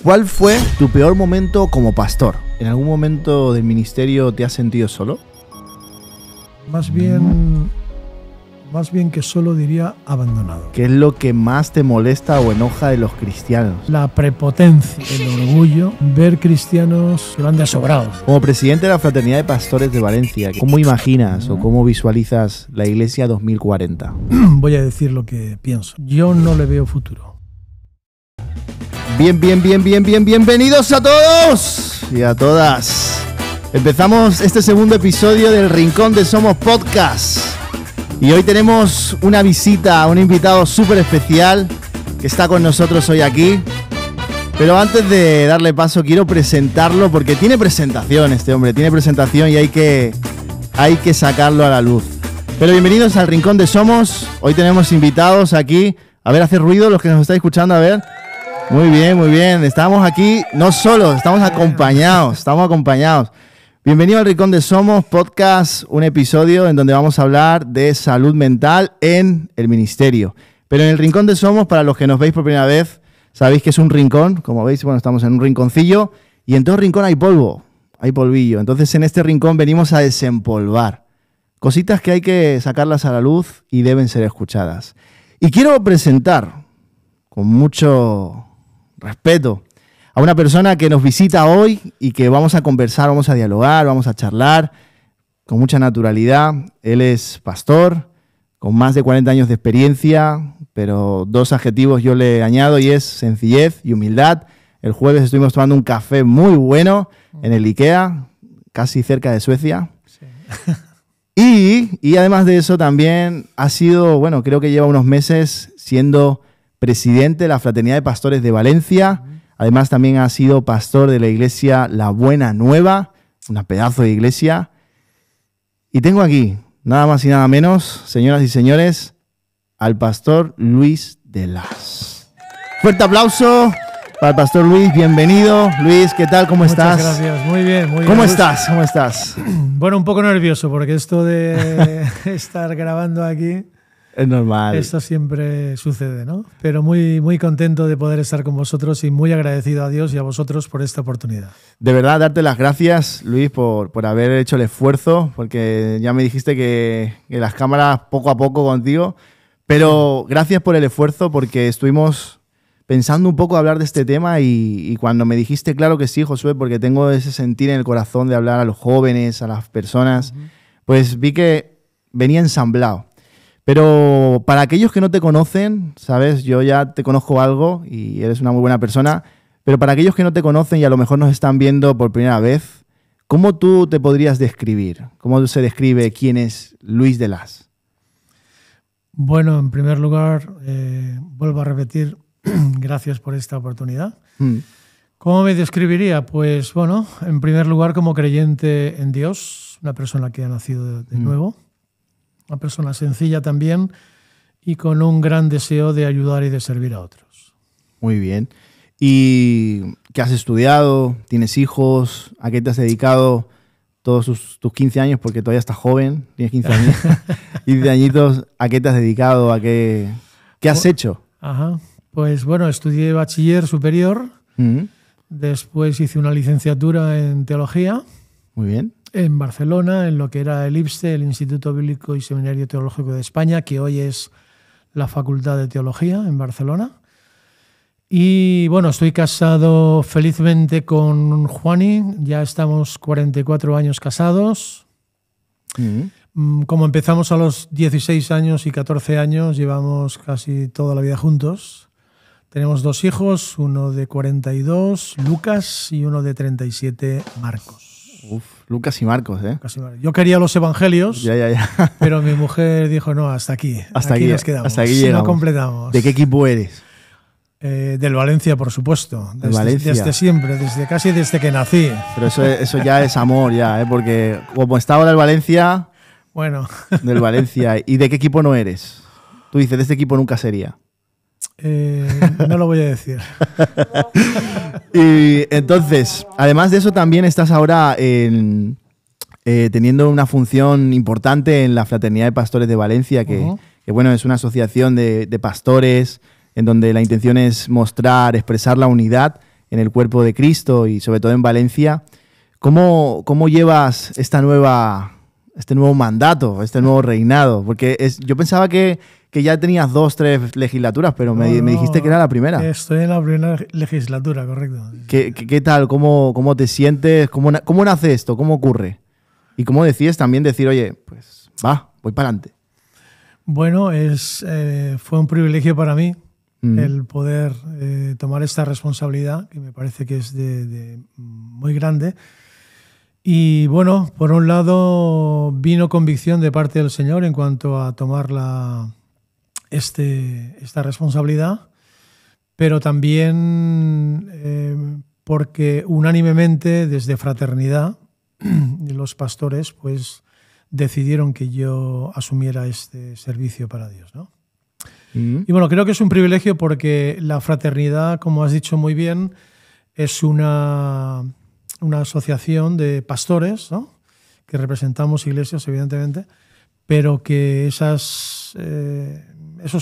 ¿Cuál fue tu peor momento como pastor? ¿En algún momento del ministerio te has sentido solo? Más bien que solo diría abandonado. ¿Qué es lo que más te molesta o enoja de los cristianos? La prepotencia, el orgullo, ver cristianos que van de sobrados. Como presidente de la Fraternidad de Pastores de Valencia, ¿cómo imaginas o cómo visualizas la Iglesia 2040? Voy a decir lo que pienso. Yo no le veo futuro. Bienvenidos a todos y a todas. Empezamos este segundo episodio del Rincón de Somos Podcast. Y hoy tenemos una visita, un invitado súper especial que está con nosotros hoy aquí. Pero antes de darle paso quiero presentarlo porque tiene presentación este hombre, tiene presentación y hay que sacarlo a la luz. Pero bienvenidos al Rincón de Somos. Hoy tenemos invitados aquí. A ver, hace ruido los que nos estáis escuchando, a ver. Muy bien. Estamos aquí no solos, estamos acompañados. Bienvenido al Rincón de Somos Podcast, un episodio en donde vamos a hablar de salud mental en el ministerio. Pero en el Rincón de Somos, para los que nos veis por primera vez, sabéis que es un rincón, como veis, bueno, estamos en un rinconcillo y en todo rincón hay polvo, hay polvillo. Entonces en este rincón venimos a desempolvar cositas que hay que sacarlas a la luz y deben ser escuchadas. Y quiero presentar con mucho respeto a una persona que nos visita hoy y que vamos a conversar, vamos a dialogar, vamos a charlar con mucha naturalidad. Él es pastor, con más de 40 años de experiencia, pero dos adjetivos yo le añado y es sencillez y humildad. El jueves estuvimos tomando un café muy bueno en el IKEA, casi cerca de Suecia. Sí. Y además de eso también ha sido, bueno, creo que lleva unos meses siendo presidente de la Fraternidad de Pastores de Valencia. Además también ha sido pastor de la iglesia La Buena Nueva, una pedazo de iglesia. Y tengo aquí, nada más y nada menos, señoras y señores, al pastor Luis de Las. Fuerte aplauso para el pastor Luis, bienvenido. Luis, ¿qué tal? ¿Cómo estás? Muchas gracias, muy bien. ¿Cómo estás? Bueno, un poco nervioso porque esto de estar grabando aquí... Es normal. Esto siempre sucede, ¿no? Pero muy contento de poder estar con vosotros y muy agradecido a Dios y a vosotros por esta oportunidad. De verdad, darte las gracias, Luis, por haber hecho el esfuerzo, porque ya me dijiste que las cámaras poco a poco contigo, pero gracias por el esfuerzo porque estuvimos pensando un poco hablar de este tema y cuando me dijiste, claro que sí, Josué, porque tengo ese sentir en el corazón de hablar a los jóvenes, a las personas, pues vi que venía ensamblado. Pero para aquellos que no te conocen, ¿sabes? Yo ya te conozco algo y eres una muy buena persona, pero para aquellos que no te conocen y a lo mejor nos están viendo por primera vez, ¿cómo tú te podrías describir? ¿Cómo se describe quién es Luis de Las? Bueno, en primer lugar, vuelvo a repetir, gracias por esta oportunidad. ¿Cómo me describiría? Pues bueno, en primer lugar como creyente en Dios, una persona que ha nacido de nuevo. Una persona sencilla también y con un gran deseo de ayudar y de servir a otros. Muy bien. ¿Y qué has estudiado? ¿Tienes hijos? ¿A qué te has dedicado todos tus 15 años? Porque todavía estás joven, tienes 15 años. 15 añitos, ¿a qué te has dedicado? ¿Qué has hecho? Pues bueno, estudié bachiller superior. Después hice una licenciatura en teología. Muy bien. En Barcelona, en lo que era el IBSTE, el Instituto Bíblico y Seminario Teológico de España, que hoy es la Facultad de Teología en Barcelona. Y bueno, estoy casado felizmente con Juani, ya estamos 44 años casados. Como empezamos a los 16 años y 14 años, llevamos casi toda la vida juntos. Tenemos dos hijos, uno de 42, Lucas, y uno de 37, Marcos. Lucas y Marcos, ¿eh? Yo quería los evangelios, ya. Pero mi mujer dijo, no, hasta aquí. Hasta aquí nos quedamos. Hasta aquí llegamos. No completamos. ¿De qué equipo eres? Del Valencia, por supuesto. Valencia. Desde siempre, casi desde que nací. Pero eso ya es amor, ya, ¿eh? Porque como está ahora el Valencia... Bueno. Del Valencia. ¿Y de qué equipo no eres? Tú dices, de este equipo nunca sería. No lo voy a decir. Y entonces, además de eso, también estás ahora teniendo una función importante en la Fraternidad de Pastores de Valencia, que bueno, es una asociación de pastores en donde la intención es mostrar, expresar la unidad en el cuerpo de Cristo y sobre todo en Valencia. ¿Cómo llevas este nuevo mandato, este nuevo reinado? Porque yo pensaba que ya tenías 2, 3 legislaturas, pero me dijiste que era la primera. Estoy en la primera legislatura, correcto. ¿Qué tal? ¿Cómo te sientes? ¿Cómo nace esto? ¿Cómo ocurre? Y cómo decides también decir, oye, pues voy para adelante. Bueno, fue un privilegio para mí el poder tomar esta responsabilidad, que me parece que es muy grande. Y bueno, por un lado vino convicción de parte del Señor en cuanto a tomar esta responsabilidad, pero también porque unánimemente desde Fraternidad los pastores pues decidieron que yo asumiera este servicio para Dios, ¿no? Y bueno, creo que es un privilegio porque la Fraternidad, como has dicho muy bien, es una asociación de pastores, ¿no? Que representamos iglesias, evidentemente, pero que esos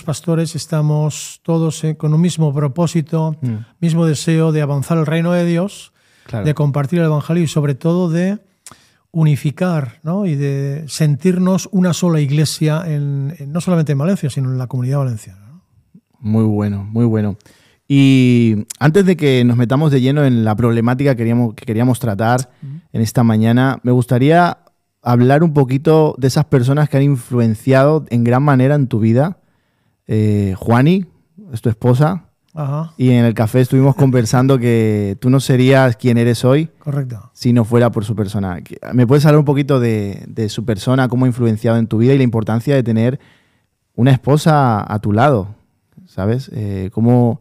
pastores estamos todos con un mismo propósito, mismo deseo de avanzar el reino de Dios, claro, de compartir el evangelio y sobre todo de unificar, ¿no? Y de sentirnos una sola iglesia, no solamente en Valencia, sino en la comunidad valenciana, ¿no? Muy bueno, muy bueno. Y antes de que nos metamos de lleno en la problemática que queríamos tratar en esta mañana, me gustaría hablar un poquito de esas personas que han influenciado en gran manera en tu vida. Juani es tu esposa. Ajá. Y en el café estuvimos conversando que tú no serías quien eres hoy. Correcto. Si no fuera por su persona. ¿Me puedes hablar un poquito de su persona, cómo ha influenciado en tu vida y la importancia de tener una esposa a tu lado? ¿Sabes? ¿Cómo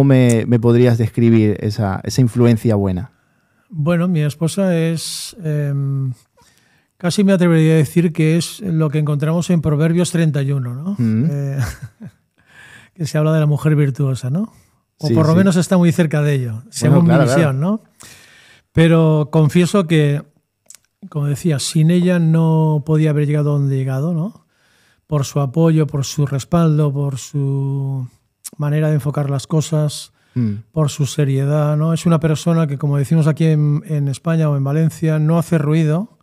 me podrías describir esa influencia buena? Bueno, mi esposa es, casi me atrevería a decir que es lo que encontramos en Proverbios 31, ¿no? Que se habla de la mujer virtuosa, ¿no? O sí, por lo menos está muy cerca de ello, según mi visión, ¿no? Pero confieso que, como decía, sin ella no podía haber llegado a donde he llegado, ¿no? Por su apoyo, por su respaldo, por su manera de enfocar las cosas, por su seriedad, ¿no? Es una persona que, como decimos aquí en España o en Valencia, no hace ruido,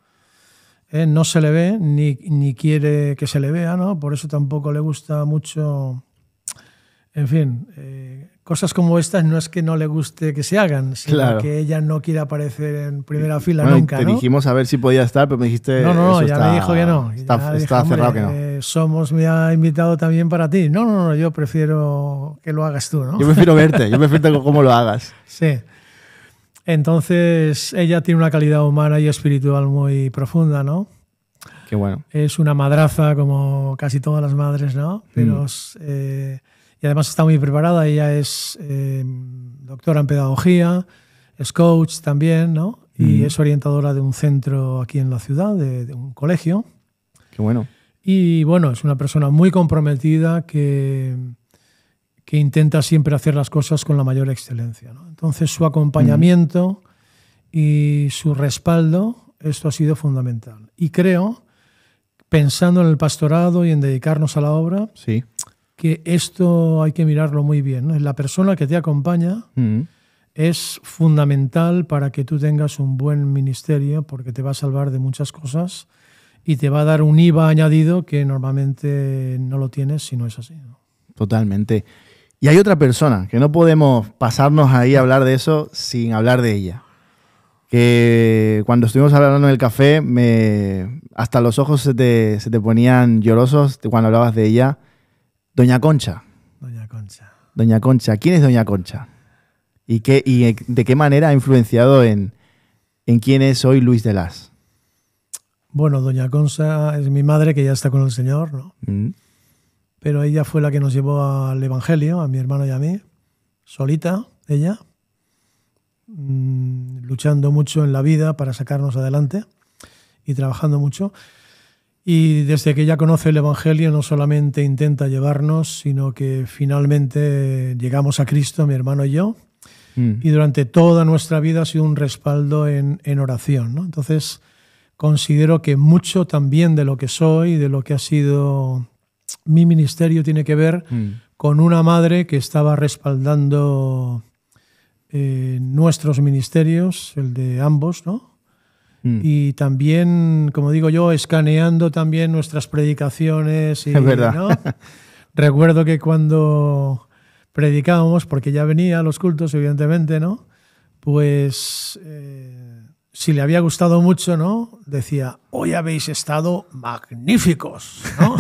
no se le ve ni quiere que se le vea, ¿no? Por eso tampoco le gusta mucho. En fin, cosas como estas no es que no le guste que se hagan, sino claro, que ella no quiere aparecer en primera fila nunca, te dijimos a ver si podía estar, pero me dijiste... No, ya me dijo que no. Está cerrado que no. Me ha invitado también para ti. No, yo prefiero que lo hagas tú, ¿no? Yo prefiero verte cómo lo hagas. Sí. Entonces, ella tiene una calidad humana y espiritual muy profunda, ¿no? Qué bueno. Es una madraza como casi todas las madres, ¿no? Pero... y además está muy preparada, ella es doctora en pedagogía, es coach también, ¿no? Y es orientadora de un centro aquí en la ciudad, de un colegio. Qué bueno. Y bueno, es una persona muy comprometida que intenta siempre hacer las cosas con la mayor excelencia, ¿no? Entonces su acompañamiento y su respaldo, esto ha sido fundamental. Y creo, pensando en el pastorado y en dedicarnos a la obra... Sí. Que esto hay que mirarlo muy bien, ¿no? La persona que te acompaña es fundamental para que tú tengas un buen ministerio, porque te va a salvar de muchas cosas y te va a dar un IVA añadido que normalmente no lo tienes si no es así, ¿no? Totalmente. Y hay otra persona que no podemos pasarnos ahí a hablar de eso sin hablar de ella. Que cuando estuvimos hablando en el café, hasta los ojos se te ponían llorosos cuando hablabas de ella. Doña Concha. Doña Concha. ¿Quién es Doña Concha? ¿Y de qué manera ha influenciado en quién es hoy Luis de Las? Bueno, Doña Concha es mi madre, que ya está con el Señor, ¿no? Pero ella fue la que nos llevó al Evangelio, a mi hermano y a mí, solita, ella, luchando mucho en la vida para sacarnos adelante y trabajando mucho. Y desde que ella conoce el Evangelio no solamente intenta llevarnos, sino que finalmente llegamos a Cristo, mi hermano y yo, y durante toda nuestra vida ha sido un respaldo en oración, ¿no? Entonces considero que mucho también de lo que soy, de lo que ha sido mi ministerio, tiene que ver con una madre que estaba respaldando nuestros ministerios, el de ambos, ¿no? Y también, como digo yo, escaneando también nuestras predicaciones. Y, es verdad. ¿no? Recuerdo que cuando predicábamos, porque ya venía a los cultos, evidentemente, ¿no? Pues si le había gustado mucho, ¿no? Decía, hoy habéis estado magníficos, ¿no?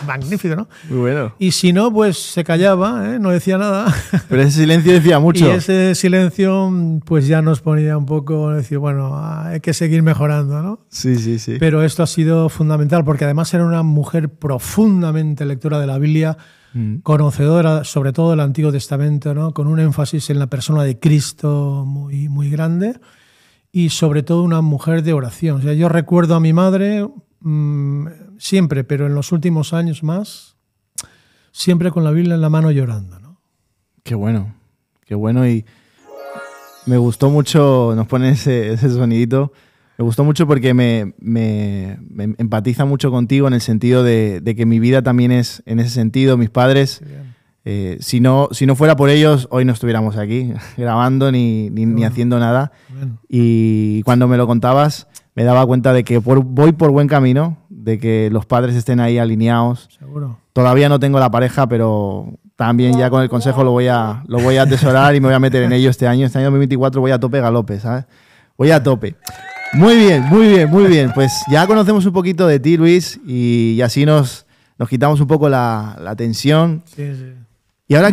Magnífico, ¿no? Muy bueno. Y si no, pues se callaba, ¿eh? No decía nada. Pero ese silencio decía mucho. Y ese silencio, pues ya nos ponía un poco, decir, bueno, hay que seguir mejorando, ¿no? Sí, sí, sí. Pero esto ha sido fundamental, porque además era una mujer profundamente lectora de la Biblia, conocedora sobre todo del Antiguo Testamento, ¿no? Con un énfasis en la persona de Cristo muy, muy grande, y sobre todo una mujer de oración. O sea, yo recuerdo a mi madre siempre, pero en los últimos años más, siempre con la Biblia en la mano llorando, ¿no? Qué bueno, y me gustó mucho, nos ponen ese sonidito, me gustó mucho porque me empatiza mucho contigo en el sentido de que mi vida también es en ese sentido. Mis padres, si no fuera por ellos, hoy no estuviéramos aquí grabando ni haciendo nada. Bueno. Y cuando me lo contabas, me daba cuenta de que voy por buen camino, de que los padres estén ahí alineados. Seguro. Todavía no tengo la pareja, pero también ya con el consejo lo voy a atesorar y me voy a meter en ello este año. Este año 2024 voy a tope galope, ¿sabes? Voy a tope. Muy bien, muy bien, muy bien. Pues ya conocemos un poquito de ti, Luis, y así nos quitamos un poco la tensión. Sí, sí. Y ahora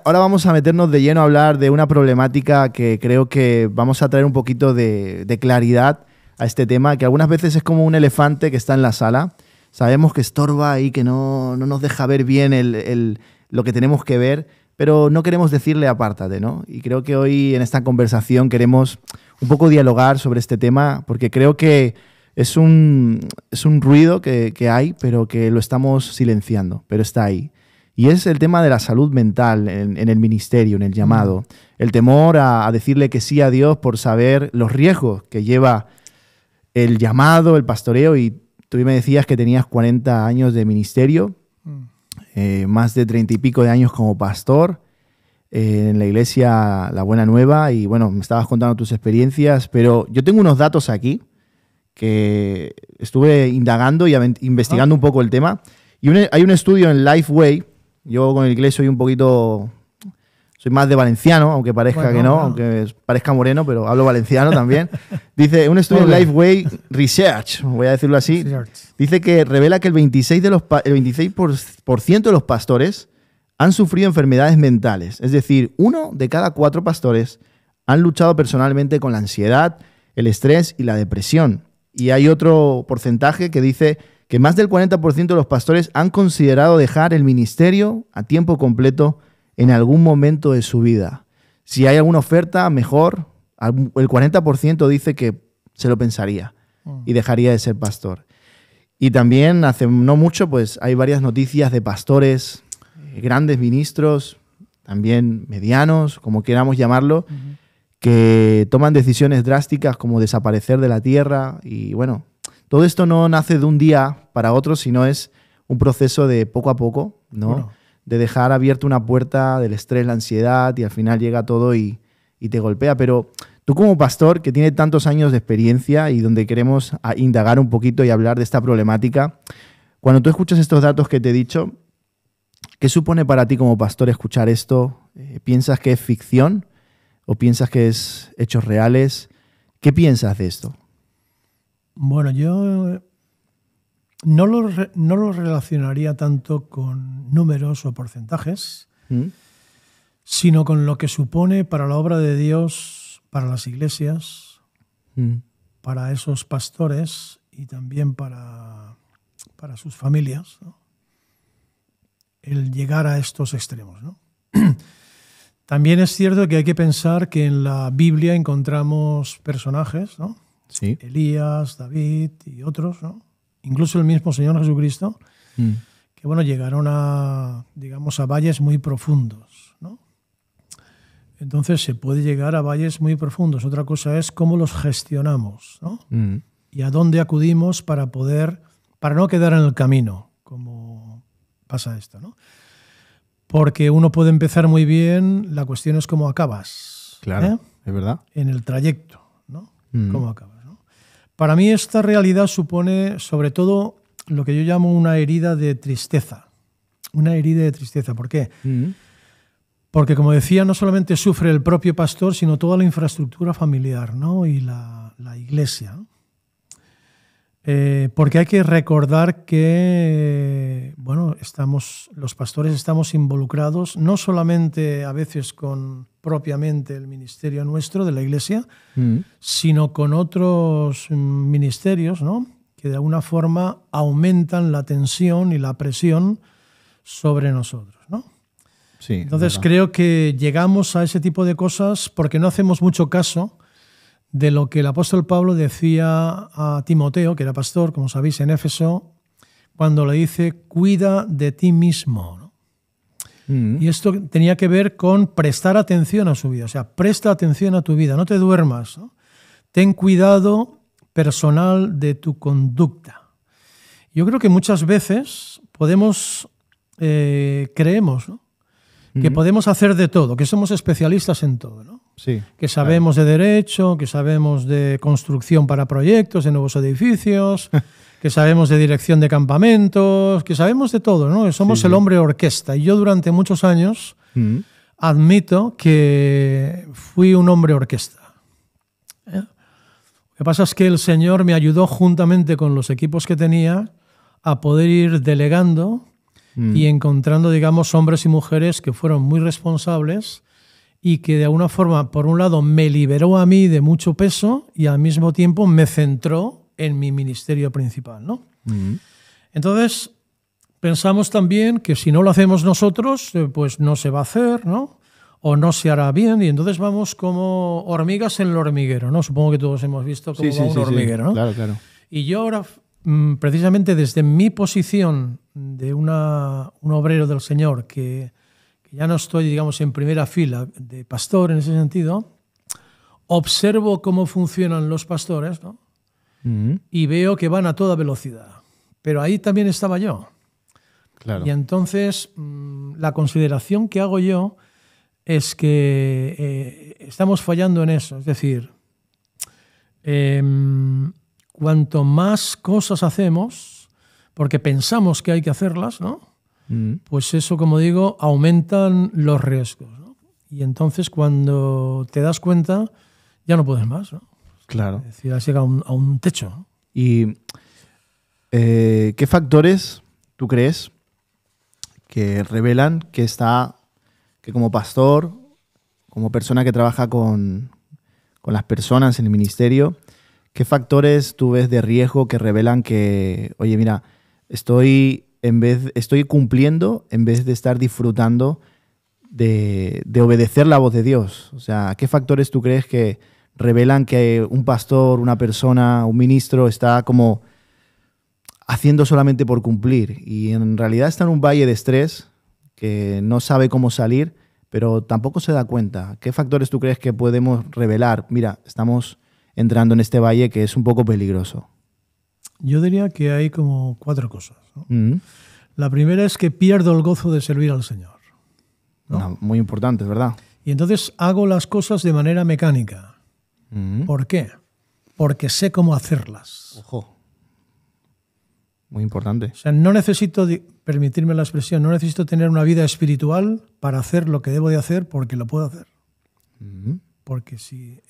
ahora vamos a meternos de lleno a hablar de una problemática que creo que vamos a traer un poquito de claridad a este tema, que algunas veces es como un elefante que está en la sala. Sabemos que estorba y que no nos deja ver bien lo que tenemos que ver, pero no queremos decirle apártate, ¿no? Y creo que hoy en esta conversación queremos un poco dialogar sobre este tema, porque creo que es un ruido que hay, pero que lo estamos silenciando, pero está ahí. Y es el tema de la salud mental en el ministerio, en el llamado. El temor a decirle que sí a Dios por saber los riesgos que lleva el llamado, el pastoreo. Y tú me decías que tenías 40 años de ministerio, más de 30 y pico de años como pastor en la iglesia La Buena Nueva. Y bueno, me estabas contando tus experiencias, pero yo tengo unos datos aquí que estuve indagando y investigando un poco el tema. Y hay un estudio en Lifeway. Yo con el inglés soy más de valenciano, aunque parezca que no, aunque parezca moreno, pero hablo valenciano también. Dice, un estudio en Lifeway Research, voy a decirlo así, dice que revela que el 26% de los pastores han sufrido enfermedades mentales. Es decir, 1 de cada 4 pastores han luchado personalmente con la ansiedad, el estrés y la depresión. Y hay otro porcentaje que dice que más del 40% de los pastores han considerado dejar el ministerio a tiempo completo en algún momento de su vida. Si hay alguna oferta mejor, el 40% dice que se lo pensaría y dejaría de ser pastor. Y también hace no mucho pues hay varias noticias de pastores, grandes ministros, también medianos, como queramos llamarlo, que toman decisiones drásticas como desaparecer de la tierra. Y bueno, todo esto no nace de un día para otro, sino es un proceso de poco a poco, ¿no? Bueno. De dejar abierta una puerta del estrés, la ansiedad, y al final llega todo y te golpea. Pero tú como pastor, que tiene tantos años de experiencia y donde queremos indagar un poquito y hablar de esta problemática, cuando tú escuchas estos datos que te he dicho, ¿qué supone para ti como pastor escuchar esto? ¿Piensas que es ficción o piensas que es hechos reales? ¿Qué piensas de esto? Bueno, yo no lo relacionaría tanto con números o porcentajes, sino con lo que supone para la obra de Dios, para las iglesias, para esos pastores y también para sus familias, ¿no? El llegar a estos extremos, ¿no? También es cierto que hay que pensar que en la Biblia encontramos personajes, ¿no? Sí. Elías, David y otros, ¿no? Incluso el mismo Señor Jesucristo, que bueno, llegaron a valles muy profundos, ¿no? Entonces se puede llegar a valles muy profundos. Otra cosa es cómo los gestionamos, ¿no? Y a dónde acudimos para no quedar en el camino, como pasa esto, ¿no? Porque uno puede empezar muy bien, la cuestión es cómo acabas. Claro, es verdad. En el trayecto, ¿no? ¿Cómo acabas, ¿no? Para mí esta realidad supone, sobre todo, lo que yo llamo una herida de tristeza. Una herida de tristeza. ¿Por qué? Porque, como decía, no solamente sufre el propio pastor, sino toda la infraestructura familiar, ¿no? Y la iglesia, ¿no? Porque hay que recordar que, bueno, los pastores estamos involucrados no solamente a veces con propiamente el ministerio nuestro de la iglesia, sino con otros ministerios, ¿no? Que de alguna forma aumentan la tensión y la presión sobre nosotros, ¿no? Sí, entonces creo que llegamos a ese tipo de cosas porque no hacemos mucho caso de lo que el apóstol Pablo decía a Timoteo, que era pastor, como sabéis, en Éfeso, cuando le dice, cuida de ti mismo, ¿no? Y esto tenía que ver con prestar atención a su vida. O sea, presta atención a tu vida, no te duermas, ¿no? Ten cuidado personal de tu conducta. Yo creo que muchas veces creemos, ¿no? Que podemos hacer de todo, que somos especialistas en todo, ¿no? Sí, que sabemos de derecho, que sabemos de construcción para proyectos, de nuevos edificios, que sabemos de dirección de campamentos, que sabemos de todo, ¿no? Somos el hombre orquesta. Y yo durante muchos años admito que fui un hombre orquesta. Lo que pasa es que el Señor me ayudó juntamente con los equipos que tenía a poder ir delegando y encontrando, digamos, hombres y mujeres que fueron muy responsables y que de alguna forma, por un lado, me liberó a mí de mucho peso y al mismo tiempo me centró en mi ministerio principal, ¿no? Entonces, pensamos también que si no lo hacemos nosotros, pues no se va a hacer, ¿no? O no se hará bien, y entonces vamos como hormigas en el hormiguero, ¿no? Supongo que todos hemos visto cómo va un hormiguero, ¿no? Claro, claro. Y yo ahora, precisamente desde mi posición de un obrero del Señor, que ya no estoy, digamos, en primera fila de pastor en ese sentido, observo cómo funcionan los pastores, ¿no? Y veo que van a toda velocidad. Pero ahí también estaba yo. Claro. Y entonces la consideración que hago yo es que estamos fallando en eso. Es decir, cuanto más cosas hacemos, porque pensamos que hay que hacerlas, ¿no? Pues eso, como digo, aumentan los riesgos, ¿no? Y entonces cuando te das cuenta, ya no puedes más, ¿no? Claro. Es decir, has llegado a un techo, ¿no? ¿Y qué factores tú crees que revelan que como pastor, como persona que trabaja con las personas en el ministerio, qué factores tú ves de riesgo que revelan que, oye, mira, estoy cumpliendo en vez de estar disfrutando de obedecer la voz de Dios? O sea, ¿qué factores tú crees que revelan que un pastor, una persona, un ministro está como haciendo solamente por cumplir y en realidad está en un valle de estrés que no sabe cómo salir, pero tampoco se da cuenta? ¿Qué factores tú crees que podemos revelar? Mira, estamos entrando en este valle que es un poco peligroso. Yo diría que hay como 4 cosas, ¿no? La primera es que pierdo el gozo de servir al Señor, ¿no? No, muy importante, ¿verdad? Y entonces hago las cosas de manera mecánica. ¿Por qué? Porque sé cómo hacerlas. Ojo. Muy importante. O sea, no necesito, permitirme la expresión, no necesito tener una vida espiritual para hacer lo que debo de hacer porque lo puedo hacer. Porque si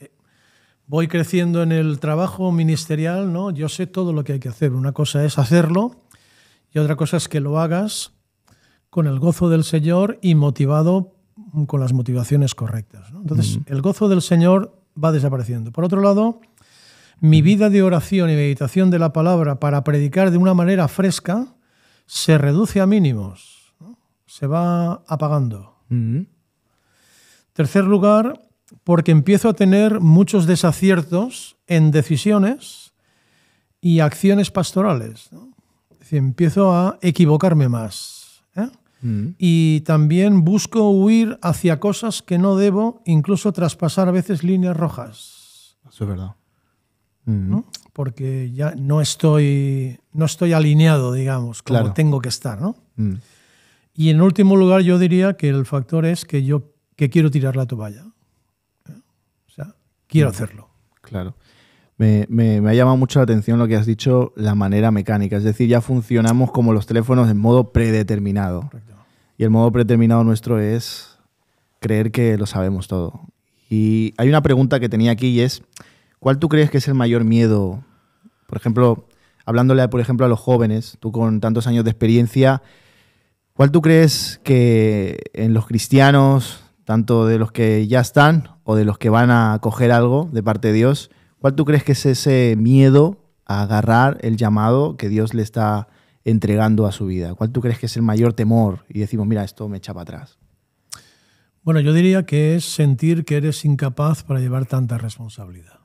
voy creciendo en el trabajo ministerial, ¿no? Yo sé todo lo que hay que hacer. Una cosa es hacerlo y otra cosa es que lo hagas con el gozo del Señor y motivado con las motivaciones correctas, ¿no? Entonces, el gozo del Señor va desapareciendo. Por otro lado, mi vida de oración y meditación de la palabra para predicar de una manera fresca se reduce a mínimos, ¿no? Se va apagando. Tercer lugar, porque empiezo a tener muchos desaciertos en decisiones y acciones pastorales, ¿no? Es decir, empiezo a equivocarme más, ¿eh? Y también busco huir hacia cosas que no debo, incluso traspasar a veces líneas rojas. Eso es verdad. ¿No? Porque ya no estoy alineado, digamos, como tengo que estar, ¿no? Y en último lugar yo diría que el factor es que quiero tirar la toalla. quiero hacerlo. Claro. Me ha llamado mucho la atención lo que has dicho, la manera mecánica. Es decir, ya funcionamos como los teléfonos en modo predeterminado. Correcto. Y el modo predeterminado nuestro es creer que lo sabemos todo. Y hay una pregunta que tenía aquí y es, ¿cuál tú crees que es el mayor miedo? Por ejemplo, hablándole, por ejemplo, a los jóvenes, tú con tantos años de experiencia, ¿cuál tú crees que en los cristianos, tanto de los que ya están o de los que van a coger algo de parte de Dios, cuál tú crees que es ese miedo a agarrar el llamado que Dios le está entregando a su vida? ¿Cuál tú crees que es el mayor temor? Y decimos, mira, esto me echa para atrás. Bueno, yo diría que es sentir que eres incapaz para llevar tanta responsabilidad.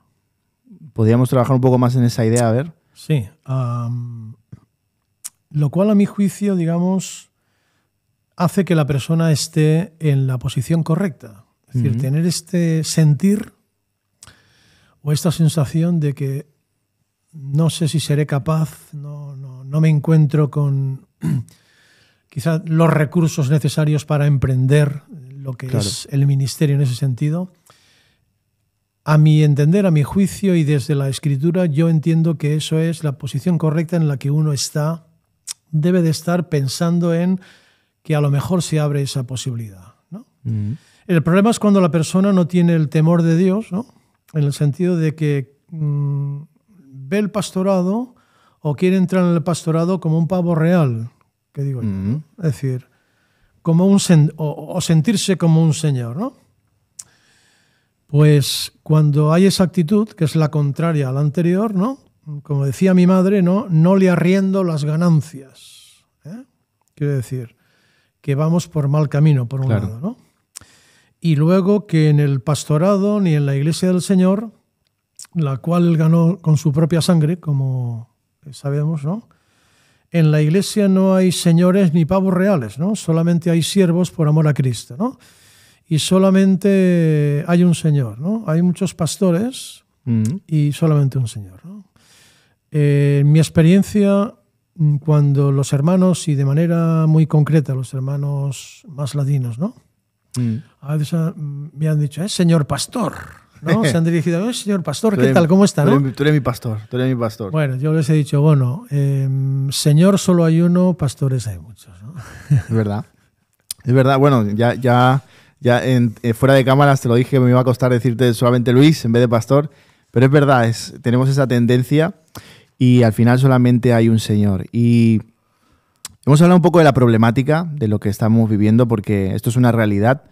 ¿Podríamos trabajar un poco más en esa idea? A ver. Sí. Lo cual, a mi juicio, digamos, hace que la persona esté en la posición correcta. Es decir, tener este sentir o esta sensación de que no sé si seré capaz, no me encuentro con quizás los recursos necesarios para emprender lo que es el ministerio en ese sentido. A mi entender, a mi juicio y desde la Escritura, yo entiendo que eso es la posición correcta en la que uno debe de estar pensando en que a lo mejor se abre esa posibilidad, ¿no? El problema es cuando la persona no tiene el temor de Dios, ¿no? En el sentido de que ve el pastorado o quiere entrar en el pastorado como un pavo real, que digo yo, ¿no? Es decir, como o sentirse como un señor, ¿no? Pues cuando hay esa actitud, que es la contraria a la anterior, ¿no? Como decía mi madre, no le arriendo las ganancias, ¿eh? Quiere decir que vamos por mal camino, por un lado, ¿no? Y luego que en el pastorado ni en la iglesia del Señor, la cual él ganó con su propia sangre, como sabemos, ¿no? En la iglesia no hay señores ni pavos reales, ¿no? Solamente hay siervos por amor a Cristo, ¿no? Y solamente hay un Señor, ¿no? Hay muchos pastores y solamente un Señor, ¿no? En mi experiencia, cuando los hermanos, y de manera muy concreta, los hermanos más latinos, ¿no? A veces me han dicho, señor pastor, ¿no? Se han dirigido, señor pastor, ¿qué tal? ¿Cómo está? Tú eres mi pastor, tú eres mi pastor. Bueno, yo les he dicho, bueno, señor solo hay uno, pastores hay muchos, ¿no? Es verdad. Es verdad, bueno, ya fuera de cámaras te lo dije, me iba a costar decirte solamente Luis en vez de pastor, pero es verdad, tenemos esa tendencia y al final solamente hay un Señor. Y hemos hablado un poco de la problemática de lo que estamos viviendo, porque esto es una realidad,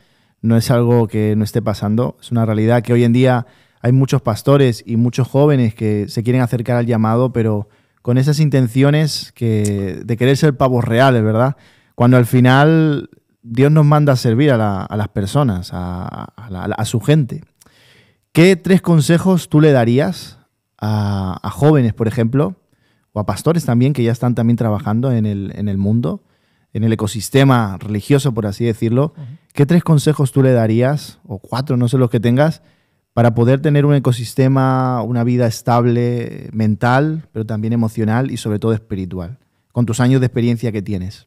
no es algo que no esté pasando, es una realidad que hoy en día hay muchos pastores y muchos jóvenes que se quieren acercar al llamado, pero con esas intenciones de querer ser pavos reales, ¿verdad? Cuando al final Dios nos manda a servir a las personas, a su gente. ¿Qué 3 consejos tú le darías a jóvenes, por ejemplo, o a pastores también, que ya están también trabajando en el mundo, en el ecosistema religioso, por así decirlo? ¿Qué 3 consejos tú le darías, o 4, no sé los que tengas, para poder tener un ecosistema, una vida estable, mental, pero también emocional y sobre todo espiritual, con tus años de experiencia que tienes?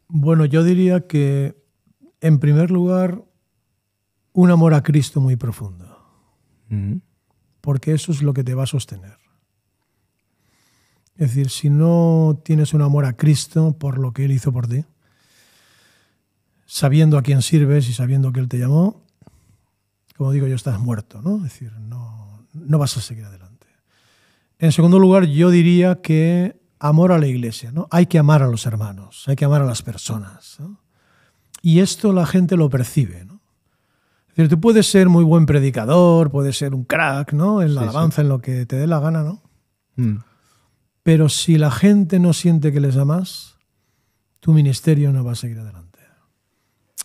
Bueno, yo diría que, en primer lugar, un amor a Cristo muy profundo. Porque eso es lo que te va a sostener. Es decir, si no tienes un amor a Cristo por lo que Él hizo por ti, sabiendo a quién sirves y sabiendo que Él te llamó, como digo yo, estás muerto, ¿no? Es decir, no vas a seguir adelante. En segundo lugar, yo diría que amor a la iglesia, ¿no? Hay que amar a los hermanos, hay que amar a las personas, ¿no? Y esto la gente lo percibe, ¿no? Es decir, tú puedes ser muy buen predicador, puedes ser un crack, ¿no? En la alabanza, en lo que te dé la gana, ¿no? Pero si la gente no siente que les amas, tu ministerio no va a seguir adelante.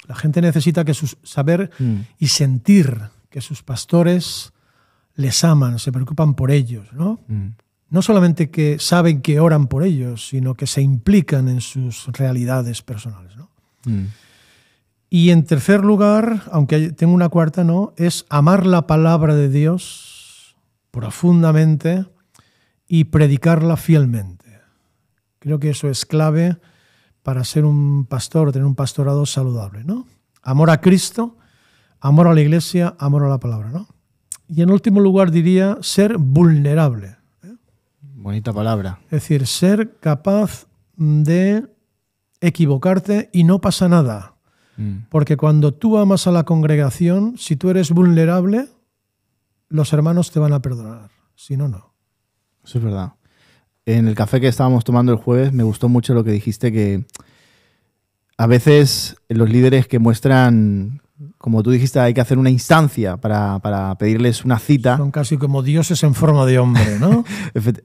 La gente necesita saber y sentir que sus pastores les aman, se preocupan por ellos, ¿no? No solamente que saben que oran por ellos, sino que se implican en sus realidades personales, ¿no? Y en tercer lugar, aunque tengo una cuarta, ¿no?, es amar la palabra de Dios profundamente y predicarla fielmente. Creo que eso es clave para ser un pastor, tener un pastorado saludable, ¿no? Amor a Cristo, amor a la iglesia, amor a la palabra, ¿no? Y en último lugar diría ser vulnerable. Bonita palabra. Es decir, ser capaz de equivocarte y no pasa nada. Porque cuando tú amas a la congregación, si tú eres vulnerable, los hermanos te van a perdonar. Si no, no. Eso es verdad. En el café que estábamos tomando el jueves me gustó mucho lo que dijiste, que a veces los líderes que muestran, como tú dijiste, hay que hacer una instancia para pedirles una cita. Son casi como dioses en forma de hombre, ¿no?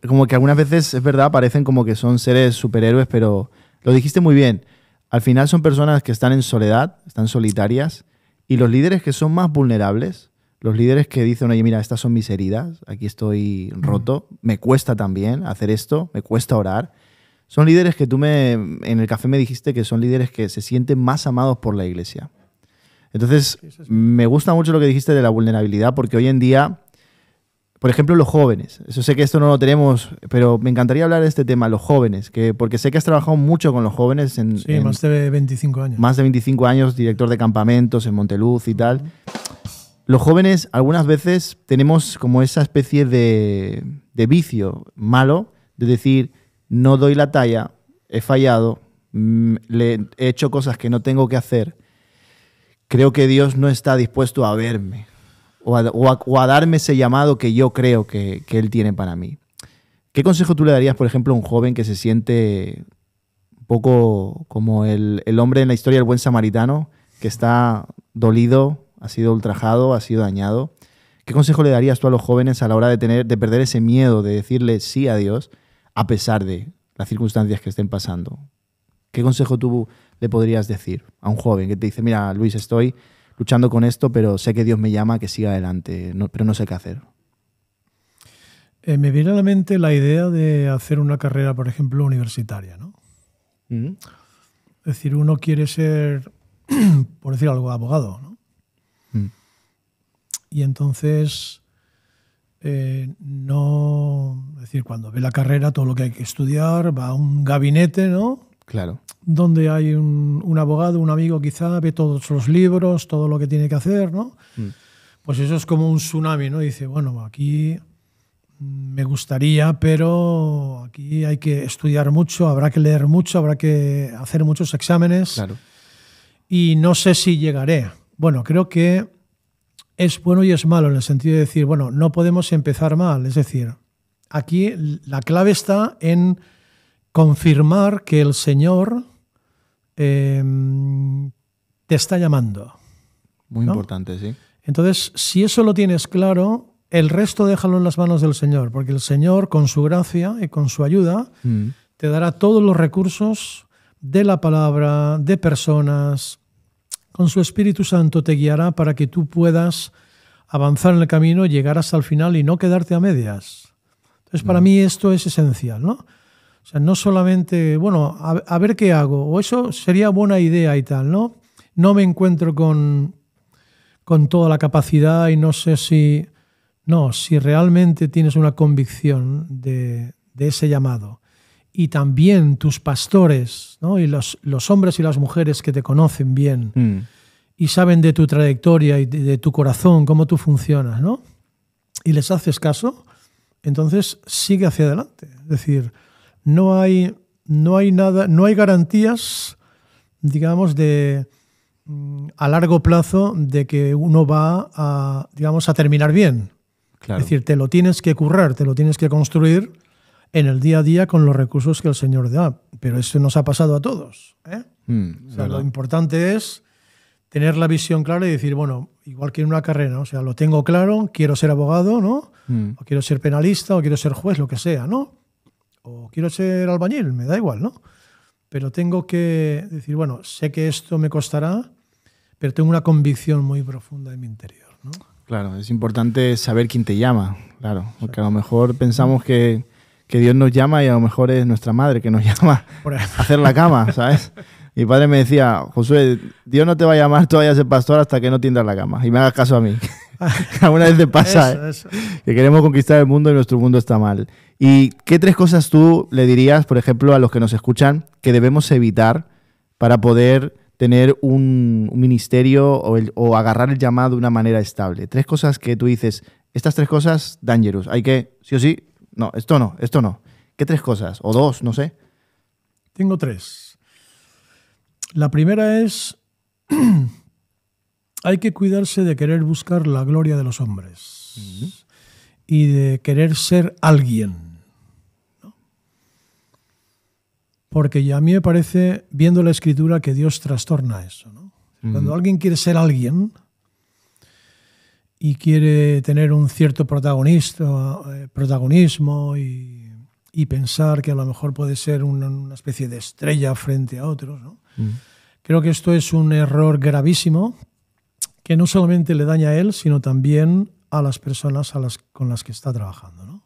Como que algunas veces, es verdad, parecen como que son seres superhéroes, pero lo dijiste muy bien. Al final son personas que están en soledad, están solitarias, y los líderes que son más vulnerables, los líderes que dicen, oye, mira, estas son mis heridas, aquí estoy roto, me cuesta también hacer esto, me cuesta orar. Son líderes que en el café me dijiste que son líderes que se sienten más amados por la iglesia. Entonces, me gusta mucho lo que dijiste de la vulnerabilidad, porque hoy en día, por ejemplo, los jóvenes, eso sé que esto no lo tenemos, pero me encantaría hablar de este tema, los jóvenes, porque sé que has trabajado mucho con los jóvenes. Más de 25 años. Más de 25 años, director de campamentos en Monteluz y tal. Los jóvenes, algunas veces tenemos como esa especie de vicio malo de decir, no doy la talla, he fallado, he hecho cosas que no tengo que hacer. Creo que Dios no está dispuesto a verme o a darme ese llamado que yo creo que Él tiene para mí. ¿Qué consejo tú le darías, por ejemplo, a un joven que se siente un poco como el hombre en la historia del buen samaritano, que está dolido, ha sido ultrajado, ha sido dañado? ¿Qué consejo le darías tú a los jóvenes a la hora de perder ese miedo, de decirle sí a Dios a pesar de las circunstancias que estén pasando? ¿Qué consejo tú le podrías decir a un joven que te dice, mira, Luis, estoy luchando con esto, pero sé que Dios me llama a que siga adelante, pero no sé qué hacer? Me viene a la mente la idea de hacer una carrera, por ejemplo, universitaria, ¿no? Es decir, uno quiere ser, por decir algo, abogado, ¿no? Y entonces, es decir, cuando ve la carrera, todo lo que hay que estudiar, va a un gabinete, ¿no? Claro. Donde hay un abogado, un amigo quizá, ve todos los libros, todo lo que tiene que hacer, ¿no? Pues eso es como un tsunami, ¿no? Dice, bueno, aquí me gustaría, pero aquí hay que estudiar mucho, habrá que leer mucho, habrá que hacer muchos exámenes. Claro. Y no sé si llegaré. Bueno, creo que es bueno y es malo en el sentido de decir, bueno, no podemos empezar mal. Es decir, aquí la clave está en confirmar que el Señor te está llamando. Muy ¿no? importante, sí. Entonces, si eso lo tienes claro, el resto déjalo en las manos del Señor, porque el Señor, con su gracia y con su ayuda, te dará todos los recursos de la palabra, de personas. Con su Espíritu Santo te guiará para que tú puedas avanzar en el camino, llegar hasta el final y no quedarte a medias. Entonces, para mí esto es esencial, ¿no? O sea, no solamente, bueno, a ver qué hago, o eso sería buena idea y tal, ¿no? No me encuentro con toda la capacidad y no sé si... No, si realmente tienes una convicción de ese llamado y también tus pastores, ¿no? Y los hombres y las mujeres que te conocen bien y saben de tu trayectoria y de tu corazón, cómo tú funcionas, ¿no? Y les haces caso, entonces sigue hacia adelante. Es decir, no hay nada, no hay garantías, digamos, a largo plazo de que uno va a, digamos, a terminar bien. Claro. Es decir, te lo tienes que currar, te lo tienes que construir en el día a día con los recursos que el Señor da. Pero eso nos ha pasado a todos, ¿eh? O sea, lo importante es tener la visión clara y decir, bueno, igual que en una carrera, ¿no? O sea, lo tengo claro, quiero ser abogado, ¿no? O quiero ser penalista, o quiero ser juez, lo que sea, ¿no? O quiero ser albañil, me da igual, ¿no? Pero tengo que decir, bueno, sé que esto me costará, pero tengo una convicción muy profunda en mi interior, ¿no? Claro, es importante saber quién te llama, claro, porque a lo mejor pensamos que Dios nos llama y a lo mejor es nuestra madre que nos llama a hacer la cama, ¿sabes? Mi padre me decía, Josué, Dios no te va a llamar todavía a ser pastor hasta que no tiendas la cama y me hagas caso a mí. Alguna vez te pasa eso. Que queremos conquistar el mundo y nuestro mundo está mal. ¿Y qué 3 cosas tú le dirías, por ejemplo, a los que nos escuchan que debemos evitar para poder tener un ministerio o agarrar el llamado de una manera estable? 3 cosas que tú dices, estas 3 cosas, dangerous, hay que, sí o sí, no, esto no, esto no. ¿Qué 3 cosas? O 2, no sé. Tengo 3. La primera es, hay que cuidarse de querer buscar la gloria de los hombres y de querer ser alguien, ¿no? Porque a mí me parece, viendo la Escritura, que Dios trastorna eso, ¿no? Cuando alguien quiere ser alguien y quiere tener un cierto protagonismo y pensar que a lo mejor puede ser una especie de estrella frente a otros, ¿no? Creo que esto es un error gravísimo que no solamente le daña a él, sino también a las personas con las que está trabajando, ¿no?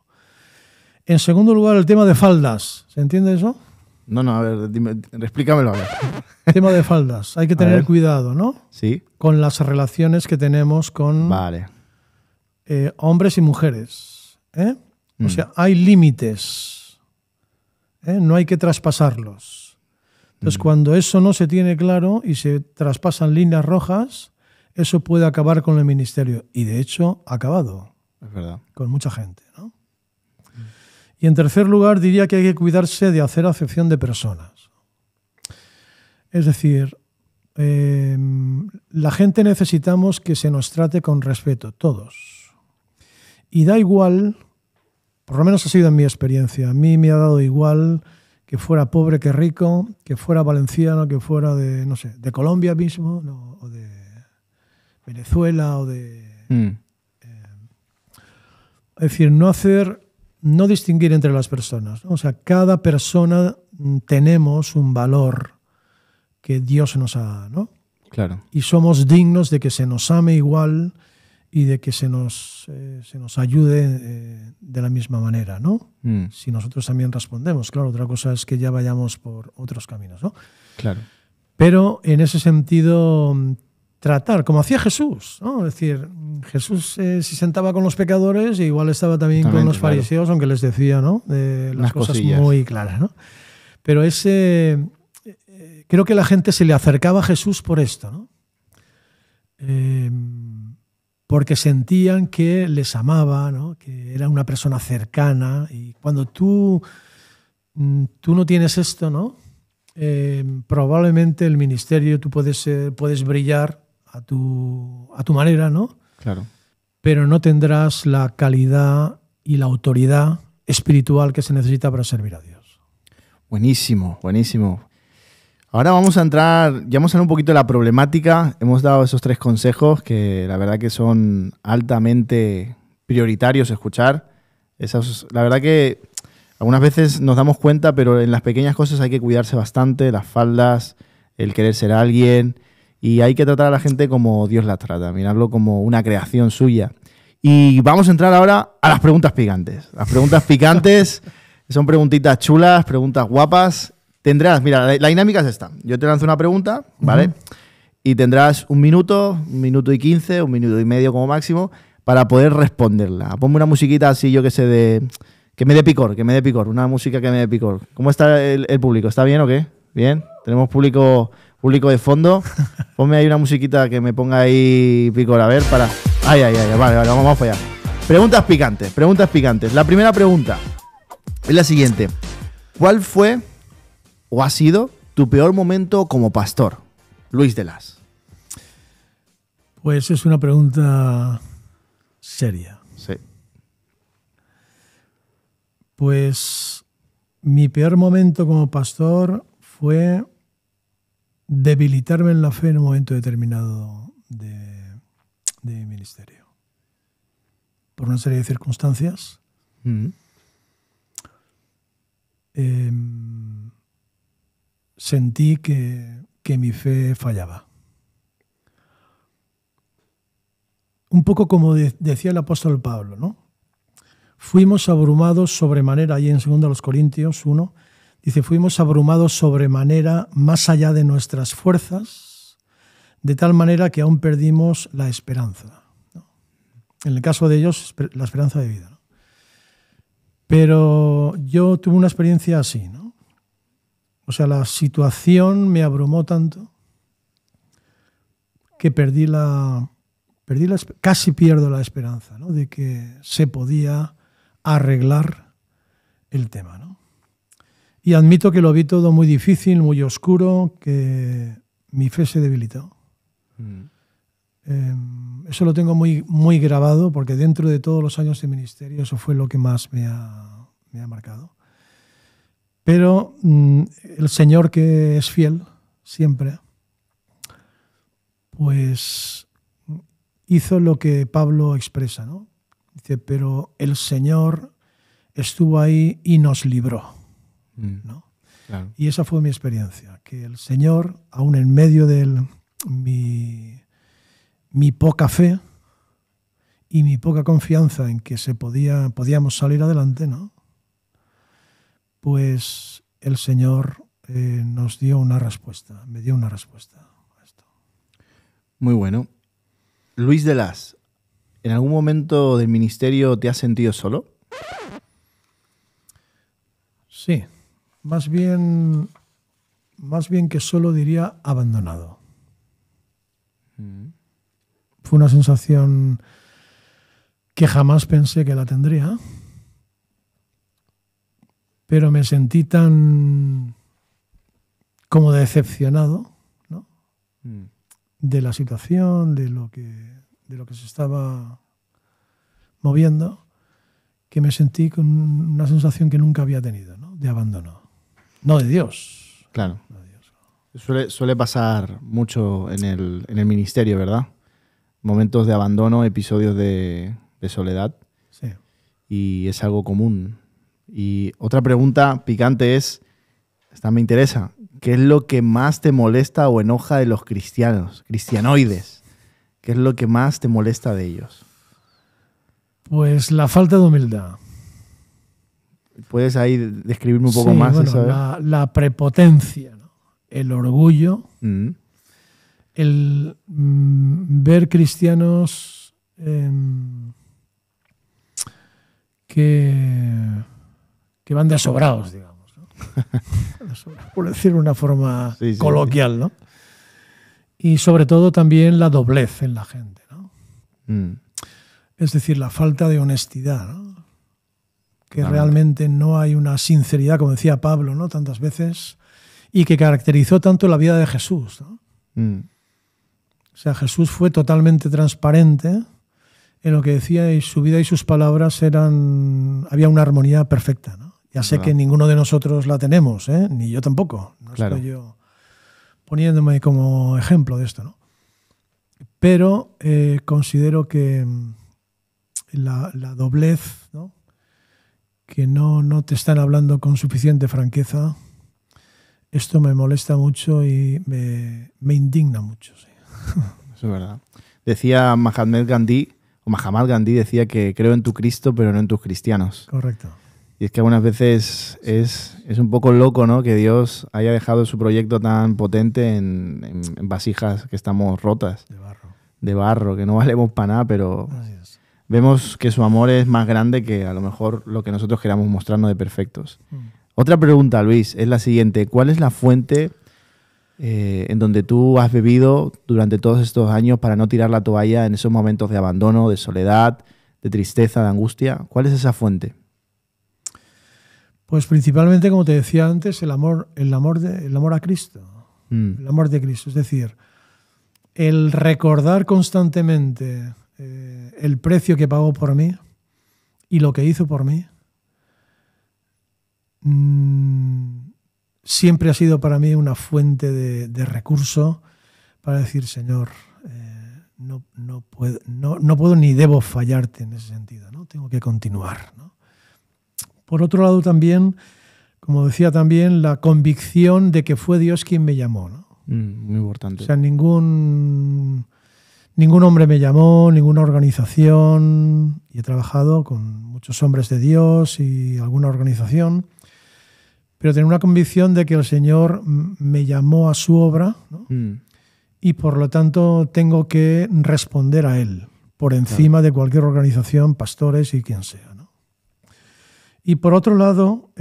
En segundo lugar, el tema de faldas. ¿Se entiende eso? No, a ver, explícamelo a ver. El tema de faldas. Hay que tener cuidado, ¿no? Sí. Con las relaciones que tenemos con hombres y mujeres, ¿eh? O sea, hay límites, ¿eh? No hay que traspasarlos. Entonces, cuando eso no se tiene claro y se traspasan líneas rojas, eso puede acabar con el ministerio. Y de hecho, ha acabado. Es verdad. Con mucha gente, ¿no? Y en tercer lugar, diría que hay que cuidarse de hacer acepción de personas. Es decir, la gente necesitamos que se nos trate con respeto, todos. Y da igual, por lo menos ha sido en mi experiencia, a mí me ha dado igual que fuera pobre que rico, que fuera valenciano, que fuera de, no sé, de Colombia mismo, ¿no? O de Venezuela, o de... es decir, no distinguir entre las personas, ¿no? O sea, cada persona tenemos un valor que Dios nos ha dado, ¿no? Claro. Y somos dignos de que se nos ame igual y de que se nos ayude de la misma manera, ¿no? Si nosotros también respondemos. Claro, otra cosa es que ya vayamos por otros caminos, ¿no? Claro. Pero en ese sentido, tratar, como hacía Jesús, ¿no? Es decir, Jesús se sentaba con los pecadores y igual estaba también con los fariseos, aunque les decía, ¿no? De las cosas cosillas muy claras, ¿no? Pero creo que la gente se le acercaba a Jesús por esto, ¿no? Porque sentían que les amaba, ¿no? Que era una persona cercana. Y cuando tú no tienes esto, ¿no? Probablemente el ministerio tú puedes brillar a tu manera, ¿no? Claro. Pero no tendrás la calidad y la autoridad espiritual que se necesita para servir a Dios. Buenísimo, buenísimo. Ahora vamos a entrar, ya hemos hablado un poquito de la problemática, hemos dado esos 3 consejos que la verdad que son altamente prioritarios escuchar. La verdad que algunas veces nos damos cuenta, pero en las pequeñas cosas hay que cuidarse bastante, las faldas, el querer ser alguien, y hay que tratar a la gente como Dios la trata, mirarlo como una creación suya. Y vamos a entrar ahora a las preguntas picantes. Las preguntas picantes son preguntitas chulas, preguntas guapas. Tendrás, mira, la dinámica es esta. Yo te lanzo una pregunta, ¿vale? Y tendrás 1 minuto, 1 minuto y 15, 1 minuto y medio como máximo, para poder responderla. Ponme una musiquita así, yo que sé, que me dé picor, una música que me dé picor. ¿Cómo está el público? ¿Está bien o qué? ¿Bien? ¿Tenemos público de fondo? Ponme ahí una musiquita que me ponga ahí picor, a ver, para... Ay, vale, vamos para allá. Preguntas picantes. La primera pregunta es la siguiente. ¿Cuál fue o ha sido tu peor momento como pastor, Luis de Las? Pues es una pregunta seria. Sí. Pues mi peor momento como pastor fue debilitarme en la fe en un momento determinado de mi ministerio. Por una serie de circunstancias. Sentí que mi fe fallaba. Un poco como decía el apóstol Pablo, ¿no? Fuimos abrumados sobremanera, ahí en 2 Corintios 1, dice, fuimos abrumados sobremanera más allá de nuestras fuerzas, de tal manera que aún perdimos la esperanza, ¿no? En el caso de ellos, la esperanza de vida, ¿no? Pero yo tuve una experiencia así, ¿no? O sea, la situación me abrumó tanto que casi pierdo la esperanza, ¿no? De que se podía arreglar el tema, ¿no? Y admito que lo vi todo muy difícil, muy oscuro, que mi fe se debilitó. Eso lo tengo muy, muy grabado, porque dentro de todos los años de ministerio eso fue lo que más me ha marcado. Pero el Señor, que es fiel siempre, pues hizo lo que Pablo expresa, ¿no? Dice, pero el Señor estuvo ahí y nos libró, ¿no? Claro. Y esa fue mi experiencia, que el Señor, aún en medio de mi poca fe y mi poca confianza en que podíamos salir adelante, ¿no? Pues el Señor nos dio una respuesta, me dio una respuesta a esto. Muy bueno. Luis de Las, ¿en algún momento del ministerio te has sentido solo? Sí, más bien que solo, diría abandonado. Fue una sensación que jamás pensé que la tendría, pero me sentí tan como decepcionado, ¿no? De la situación, de lo que se estaba moviendo, que me sentí con una sensación que nunca había tenido, ¿no? De abandono. No de Dios. Claro. No de Dios. Suele pasar mucho en el ministerio, ¿verdad? Momentos de abandono, episodios de soledad. Sí. Y es algo común. Y otra pregunta picante es, esta me interesa, ¿qué es lo que más te molesta o enoja de los cristianoides? ¿Qué es lo que más te molesta de ellos? Pues la falta de humildad. ¿Puedes ahí describirme un poco Sí, más bueno, eso? la prepotencia, ¿no? El orgullo, el ver cristianos que van de sobrados, digamos, ¿no? Por decir de una forma coloquial, ¿no? Y sobre todo también la doblez en la gente, ¿no? Es decir, la falta de honestidad, ¿no? Que realmente no hay una sinceridad, como decía Pablo, ¿no? Tantas veces, y que caracterizó tanto la vida de Jesús, ¿no? O sea, Jesús fue totalmente transparente en lo que decía, y su vida y sus palabras había una armonía perfecta, ¿no? Ya sé que ninguno de nosotros la tenemos, ¿eh? Ni yo tampoco. No estoy yo poniéndome como ejemplo de esto, ¿no? Pero considero que la doblez, ¿no? Que no te están hablando con suficiente franqueza, esto me molesta mucho y me indigna mucho. Sí. Eso es verdad. Decía Mahatma Gandhi decía que creo en tu Cristo, pero no en tus cristianos. Correcto. Y es que algunas veces es un poco loco, ¿no? Que Dios haya dejado su proyecto tan potente en vasijas que estamos rotas. De barro, que no valemos para nada, pero vemos que su amor es más grande que a lo mejor lo que nosotros queramos mostrarnos de perfectos. Otra pregunta, Luis, es la siguiente. ¿Cuál es la fuente en donde tú has bebido durante todos estos años para no tirar la toalla en esos momentos de abandono, de soledad, de tristeza, de angustia? ¿Cuál es esa fuente? Pues principalmente, como te decía antes, el amor a Cristo. El amor de Cristo. Es decir, el recordar constantemente el precio que pagó por mí y lo que hizo por mí, siempre ha sido para mí una fuente de recurso para decir, Señor, no puedo ni debo fallarte en ese sentido, ¿no? Tengo que continuar, ¿no? Por otro lado también, como decía también, la convicción de que fue Dios quien me llamó, ¿no? Muy importante. O sea, ningún hombre me llamó, ninguna organización, y he trabajado con muchos hombres de Dios y alguna organización, pero tengo una convicción de que el Señor me llamó a su obra, ¿no? Y por lo tanto tengo que responder a Él, por encima de cualquier organización, pastores y quien sea, ¿no? Y por otro lado,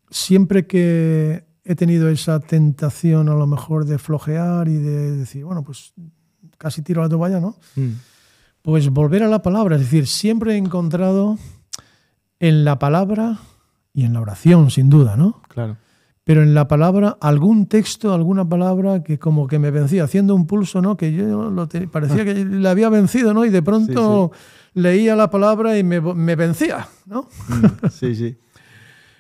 siempre que he tenido esa tentación a lo mejor de flojear y de decir, bueno, pues casi tiro la toalla, ¿no? Pues volver a la palabra. Es decir, siempre he encontrado en la palabra y en la oración, sin duda, ¿no? Claro. Pero en la palabra, algún texto, alguna palabra que como que me vencía, haciendo un pulso, ¿no? Que yo parecía que le había vencido, ¿no? Y de pronto leía la palabra y me vencía, ¿no? Sí, sí.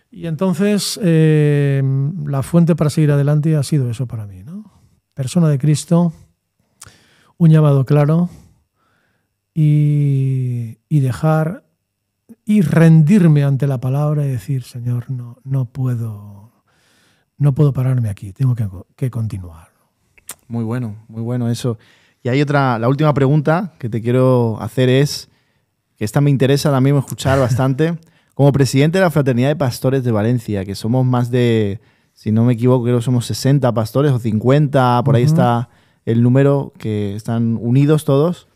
Y entonces la fuente para seguir adelante ha sido eso para mí, ¿no? Persona de Cristo, un llamado claro y dejar y rendirme ante la palabra y decir, Señor, no puedo pararme aquí, tengo que continuar. Muy bueno eso. Y hay la última pregunta que te quiero hacer es, que esta me interesa también escuchar bastante, como presidente de la Fraternidad de Pastores de Valencia, que somos más de, si no me equivoco, creo que somos 60 pastores o 50, por ahí está el número, que están unidos todos.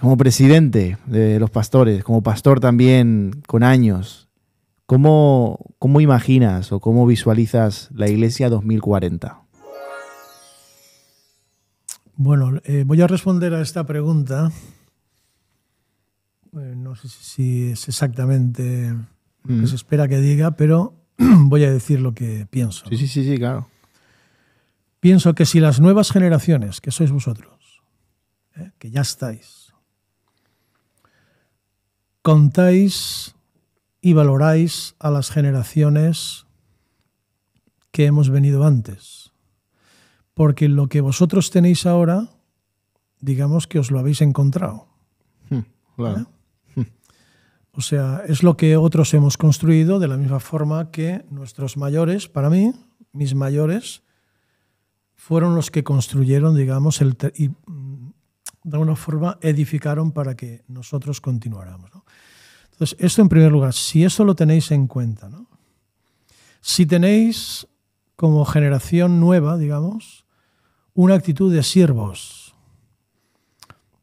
Como presidente de los pastores, como pastor también con años, ¿cómo imaginas o cómo visualizas la Iglesia 2040? Bueno, voy a responder a esta pregunta. No sé si es exactamente lo que se espera que diga, pero voy a decir lo que pienso. Sí, claro. Pienso que si las nuevas generaciones, que sois vosotros, que ya estáis, contáis y valoráis a las generaciones que hemos venido antes. Porque lo que vosotros tenéis ahora, digamos que os lo habéis encontrado. Claro. O sea, es lo que otros hemos construido de la misma forma que nuestros mayores, para mí, mis mayores, fueron los que construyeron, digamos, y de alguna forma edificaron para que nosotros continuáramos, ¿no? Entonces, esto en primer lugar, si eso lo tenéis en cuenta, ¿no? Si tenéis como generación nueva, digamos, una actitud de siervos,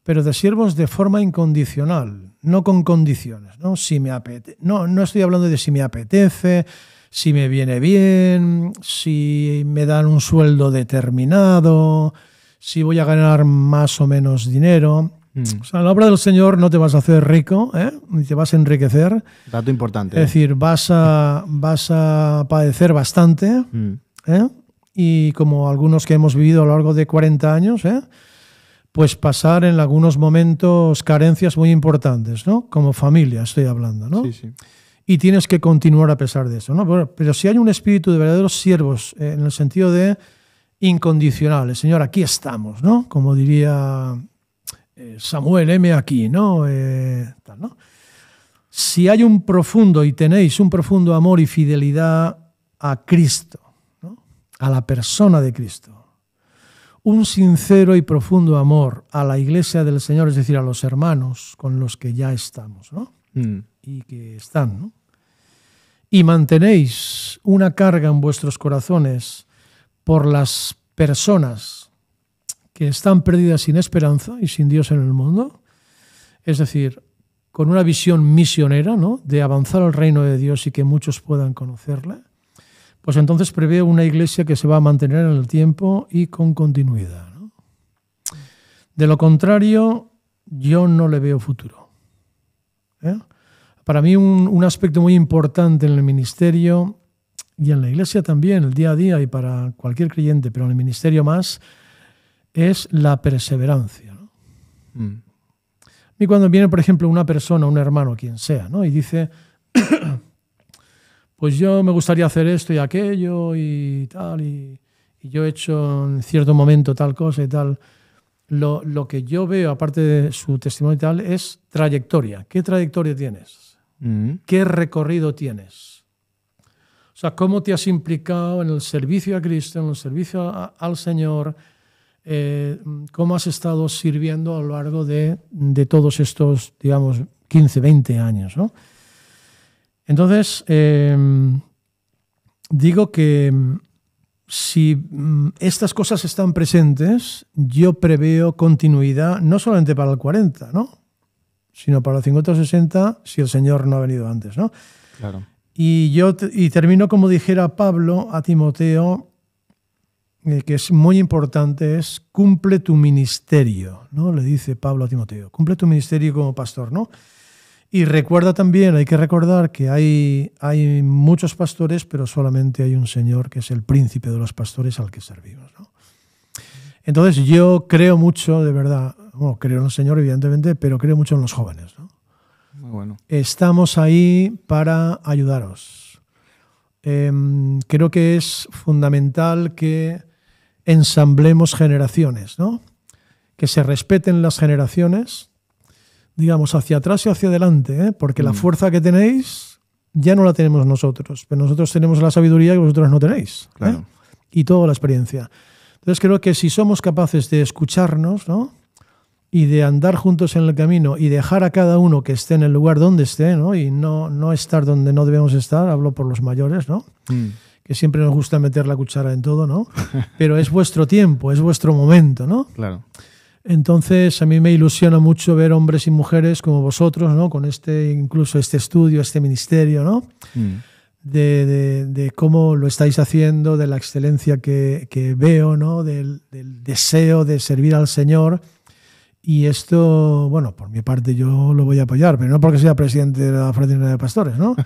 pero de siervos de forma incondicional, no con condiciones, ¿no? Si me no estoy hablando de si me apetece, si me viene bien, si me dan un sueldo determinado, si voy a ganar más o menos dinero. O sea, en la obra del Señor no te vas a hacer rico, ni te vas a enriquecer. Dato importante. Es decir, vas a padecer bastante, y como algunos que hemos vivido a lo largo de 40 años, pues pasar en algunos momentos carencias muy importantes, ¿no? Como familia estoy hablando, ¿no? Sí. Y tienes que continuar a pesar de eso, ¿no? Pero si hay un espíritu de verdaderos siervos, en el sentido de incondicionales, Señor, aquí estamos, ¿no? Como diría Samuel, heme aquí, ¿no? Tal, ¿no? Si hay un profundo y tenéis un profundo amor y fidelidad a Cristo, ¿no? A la persona de Cristo, un sincero y profundo amor a la Iglesia del Señor, es decir, a los hermanos con los que ya estamos, ¿no? Y que están, ¿no? Y mantenéis una carga en vuestros corazones por las personas que están perdidas sin esperanza y sin Dios en el mundo, es decir, con una visión misionera, ¿no? De avanzar al reino de Dios y que muchos puedan conocerle, pues entonces prevé una iglesia que se va a mantener en el tiempo y con continuidad, ¿no? De lo contrario, yo no le veo futuro. Para mí un aspecto muy importante en el ministerio y en la iglesia también, el día a día y para cualquier creyente, pero en el ministerio más, es la perseverancia, ¿no? Y cuando viene, por ejemplo, una persona, un hermano, quien sea, ¿no? Y dice, pues yo me gustaría hacer esto y aquello y tal, y yo he hecho en cierto momento tal cosa y tal. Lo que yo veo, aparte de su testimonio y tal, es trayectoria. ¿Qué trayectoria tienes? ¿Qué recorrido tienes? O sea, ¿cómo te has implicado en el servicio a Cristo, en el servicio al Señor? ¿Cómo has estado sirviendo a lo largo de todos estos, digamos, 15, 20 años, ¿no? Entonces, digo que si estas cosas están presentes, yo preveo continuidad no solamente para el 40, ¿no? Sino para el 50 o 60, si el Señor no ha venido antes, ¿no? Claro. Y termino como dijera Pablo a Timoteo, que es muy importante, es cumple tu ministerio, ¿no? Le dice Pablo a Timoteo, cumple tu ministerio como pastor, ¿no? Y recuerda también, hay que recordar que hay muchos pastores, pero solamente hay un Señor que es el príncipe de los pastores al que servimos, ¿no? Entonces yo creo mucho, de verdad, bueno, creo en el Señor evidentemente, pero creo mucho en los jóvenes, ¿no? Muy bueno. Estamos ahí para ayudaros. Creo que es fundamental que ensamblemos generaciones, ¿no? Que se respeten las generaciones, digamos, hacia atrás y hacia adelante, ¿eh? Porque la fuerza que tenéis ya no la tenemos nosotros, pero nosotros tenemos la sabiduría que vosotros no tenéis, ¿eh? Claro. Y toda la experiencia. Entonces creo que si somos capaces de escucharnos, ¿no? Y de andar juntos en el camino y dejar a cada uno que esté en el lugar donde esté, ¿no? Y no estar donde no debemos estar, hablo por los mayores, ¿no? Que siempre nos gusta meter la cuchara en todo, ¿no? Pero es vuestro tiempo, es vuestro momento, ¿no? Claro. Entonces a mí me ilusiona mucho ver hombres y mujeres como vosotros, ¿no? Con incluso este estudio, este ministerio, ¿no? De cómo lo estáis haciendo, de la excelencia que veo, ¿no? Del deseo de servir al Señor. Y esto, bueno, por mi parte yo lo voy a apoyar, pero no porque sea presidente de la Fraternidad de Pastores, ¿no?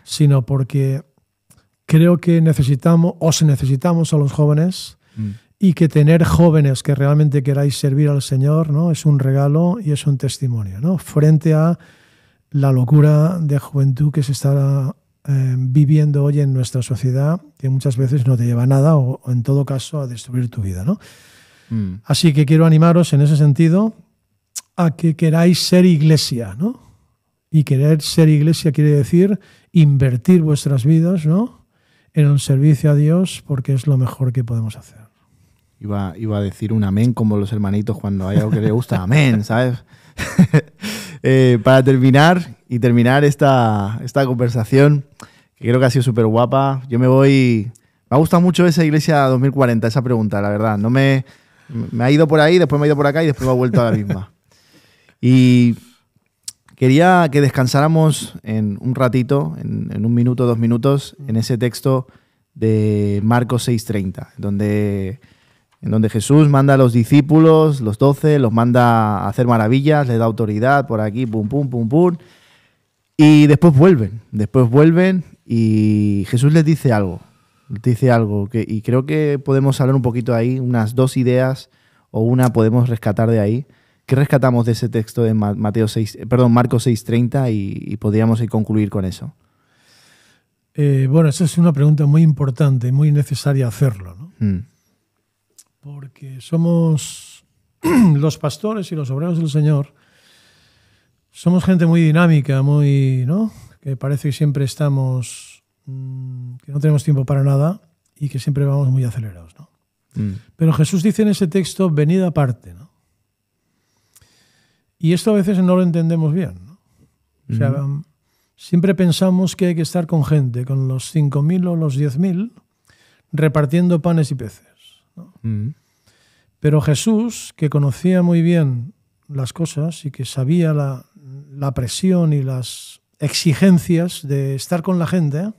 Sino porque creo que necesitamos a los jóvenes y que tener jóvenes que realmente queráis servir al Señor, ¿no? Es un regalo y es un testimonio, ¿no? Frente a la locura de juventud que se está viviendo hoy en nuestra sociedad, que muchas veces no te lleva a nada o en todo caso a destruir tu vida, ¿no? Así que quiero animaros en ese sentido a que queráis ser iglesia, ¿no? Y querer ser iglesia quiere decir invertir vuestras vidas, ¿no? En el servicio a Dios, porque es lo mejor que podemos hacer. Iba a decir un amén como los hermanitos cuando hay algo que les gusta. Amén, ¿sabes? Para terminar esta conversación, que creo que ha sido súper guapa, yo me voy... Me ha gustado mucho esa Iglesia 2040, esa pregunta, la verdad. Me ha ido por ahí, después me ha ido por acá y después me ha vuelto a la misma. Y quería que descansáramos en un ratito, en 1 minuto, 2 minutos, en ese texto de Marcos 6:30, en donde Jesús manda a los discípulos, los 12, los manda a hacer maravillas, les da autoridad por aquí, pum, pum, pum, pum. Y después vuelven y Jesús les dice algo. Y creo que podemos hablar un poquito ahí, unas 2 ideas o una podemos rescatar de ahí. ¿Qué rescatamos de ese texto de Marcos 6:30 y podríamos concluir con eso? Bueno, esa es una pregunta muy importante, muy necesaria hacerlo, ¿no? Porque somos los pastores y los obreros del Señor, somos gente muy dinámica, muy, ¿no? Que parece que siempre estamos, que no tenemos tiempo para nada y que siempre vamos muy acelerados, ¿no? Pero Jesús dice en ese texto, venid aparte, ¿no? Y esto a veces no lo entendemos bien, ¿no? O sea, siempre pensamos que hay que estar con gente, con los 5.000 o los 10.000, repartiendo panes y peces, ¿no? Pero Jesús, que conocía muy bien las cosas y que sabía la presión y las exigencias de estar con la gente,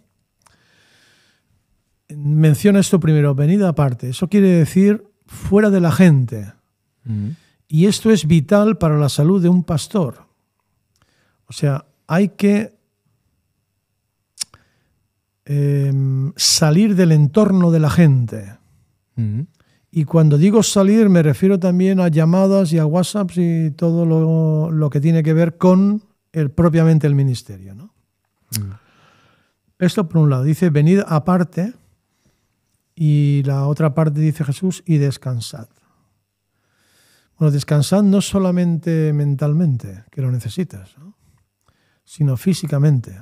menciona esto primero, venida aparte. Eso quiere decir fuera de la gente. Y esto es vital para la salud de un pastor. O sea, hay que salir del entorno de la gente. Y cuando digo salir me refiero también a llamadas y a WhatsApps y todo lo que tiene que ver con propiamente el ministerio, ¿no? Esto por un lado. Dice, venid aparte, y la otra parte dice Jesús, y descansad. Bueno, descansad no solamente mentalmente, que lo necesitas, ¿no? Sino físicamente.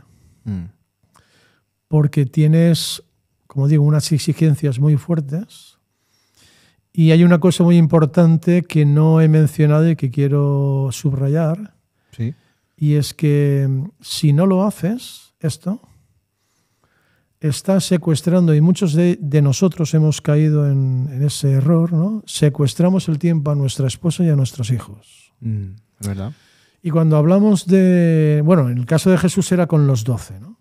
Porque tienes, como digo, unas exigencias muy fuertes. Y hay una cosa muy importante que no he mencionado y que quiero subrayar. Sí. Y es que si no lo haces, esto, estás secuestrando, y muchos de nosotros hemos caído en ese error, ¿no? Secuestramos el tiempo a nuestra esposa y a nuestros hijos. ¿Verdad? Y cuando hablamos bueno, en el caso de Jesús era con los 12, ¿no?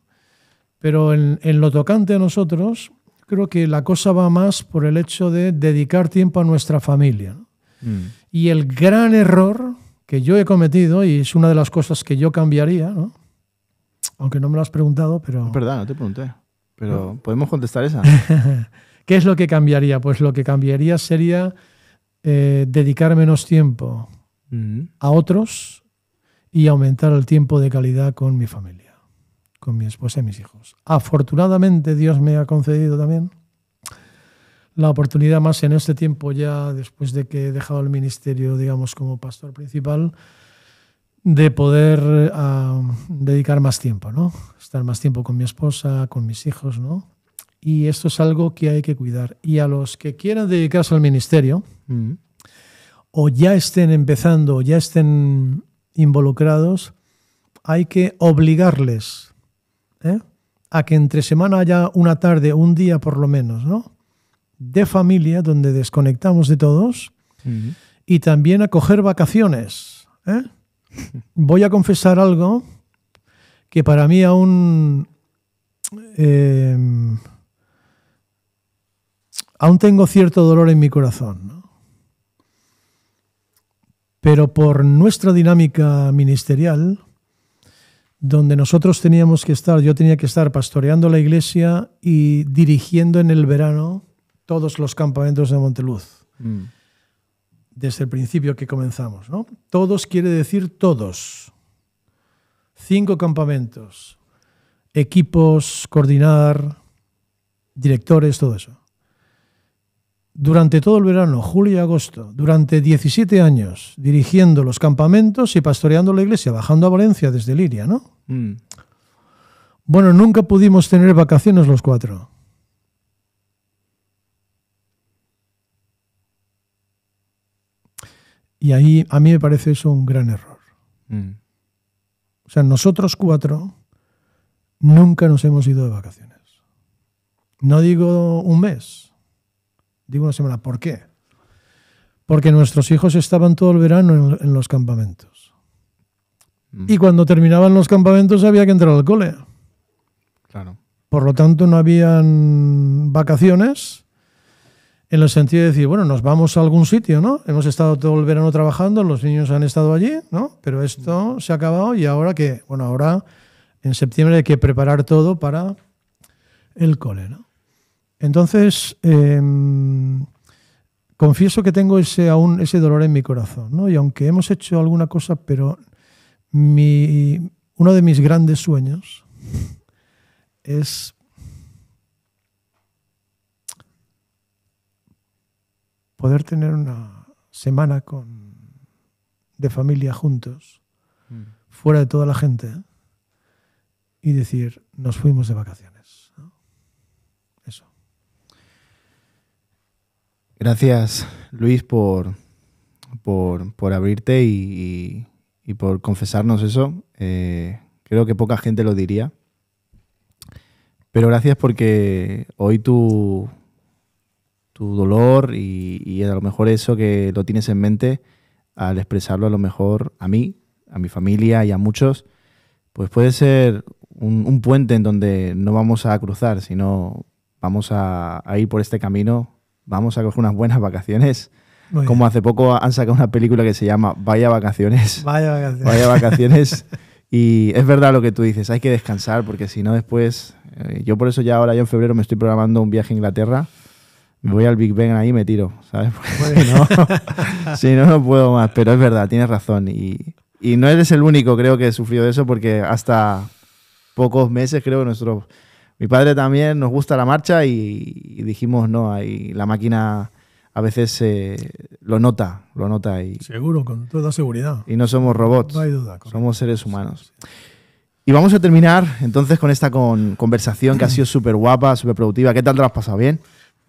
Pero en lo tocante a nosotros, creo que la cosa va más por el hecho de dedicar tiempo a nuestra familia, ¿no? Y el gran error que yo he cometido, y es una de las cosas que yo cambiaría, ¿no? Aunque no me lo has preguntado, pero... Es verdad, no te pregunté, pero ¿podemos contestar esa? ¿Qué es lo que cambiaría? Pues lo que cambiaría sería dedicar menos tiempo a otros y aumentar el tiempo de calidad con mi familia, con mi esposa y mis hijos. Afortunadamente Dios me ha concedido también la oportunidad, más en este tiempo ya después de que he dejado el ministerio, digamos, como pastor principal, de poder dedicar más tiempo, ¿no? Estar más tiempo con mi esposa, con mis hijos, ¿no? Y esto es algo que hay que cuidar. Y a los que quieran dedicarse al ministerio, o ya estén empezando, o ya estén involucrados, hay que obligarles a que entre semana haya una tarde, un día por lo menos, ¿no? De familia, donde desconectamos de todos, y también a coger vacaciones. Voy a confesar algo que para mí aún tengo cierto dolor en mi corazón, ¿no? Pero por nuestra dinámica ministerial, donde nosotros teníamos que estar, yo tenía que estar pastoreando la iglesia y dirigiendo en el verano todos los campamentos de Monteluz. Desde el principio que comenzamos, ¿no? Todos quiere decir todos. 5 campamentos, equipos, coordinar, directores, todo eso. Durante todo el verano, julio y agosto, durante 17 años, dirigiendo los campamentos y pastoreando la iglesia, bajando a Valencia desde Liria, ¿no? Bueno, nunca pudimos tener vacaciones los 4. Y ahí a mí me parece eso un gran error. O sea, nosotros 4 nunca nos hemos ido de vacaciones. No digo un mes, digo una semana. ¿Por qué? Porque nuestros hijos estaban todo el verano en los campamentos. Y cuando terminaban los campamentos había que entrar al cole. Claro. Por lo tanto, no habían vacaciones en el sentido de decir, bueno, nos vamos a algún sitio, ¿no? Hemos estado todo el verano trabajando, los niños han estado allí, ¿no? Pero esto se ha acabado y ahora ¿qué? Bueno, ahora en septiembre hay que preparar todo para el cole, ¿no? Entonces, confieso que tengo aún ese dolor en mi corazón, ¿no? Y aunque hemos hecho alguna cosa, pero uno de mis grandes sueños es poder tener una semana de familia juntos, fuera de toda la gente, y decir, nos fuimos de vacaciones, ¿no? Eso. Gracias, Luis, por abrirte y por confesarnos eso. Creo que poca gente lo diría. Pero gracias porque hoy tu dolor y a lo mejor eso que lo tienes en mente, al expresarlo a lo mejor a mí, a mi familia y a muchos, pues puede ser un puente en donde no vamos a cruzar, sino vamos a ir por este camino, vamos a coger unas buenas vacaciones. Como hace poco han sacado una película que se llama Vaya Vacaciones. Vaya Vacaciones. Vaya Vacaciones. Y es verdad lo que tú dices, hay que descansar porque si no después... yo por eso ya en febrero me estoy programando un viaje a Inglaterra. Me voy al Big Ben ahí y me tiro, ¿sabes? Si no, no puedo más. Pero es verdad, tienes razón. Y no eres el único, creo, que sufrió de eso porque hasta pocos meses, creo que mi padre también nos gusta la marcha y dijimos, no, ahí la máquina a veces lo nota. Y, seguro, con toda seguridad. Y no somos robots, no hay duda, somos seres humanos. Sí. Y vamos a terminar entonces con esta conversación que ha sido súper guapa, súper productiva. ¿Qué tal te lo has pasado? ¿Bien?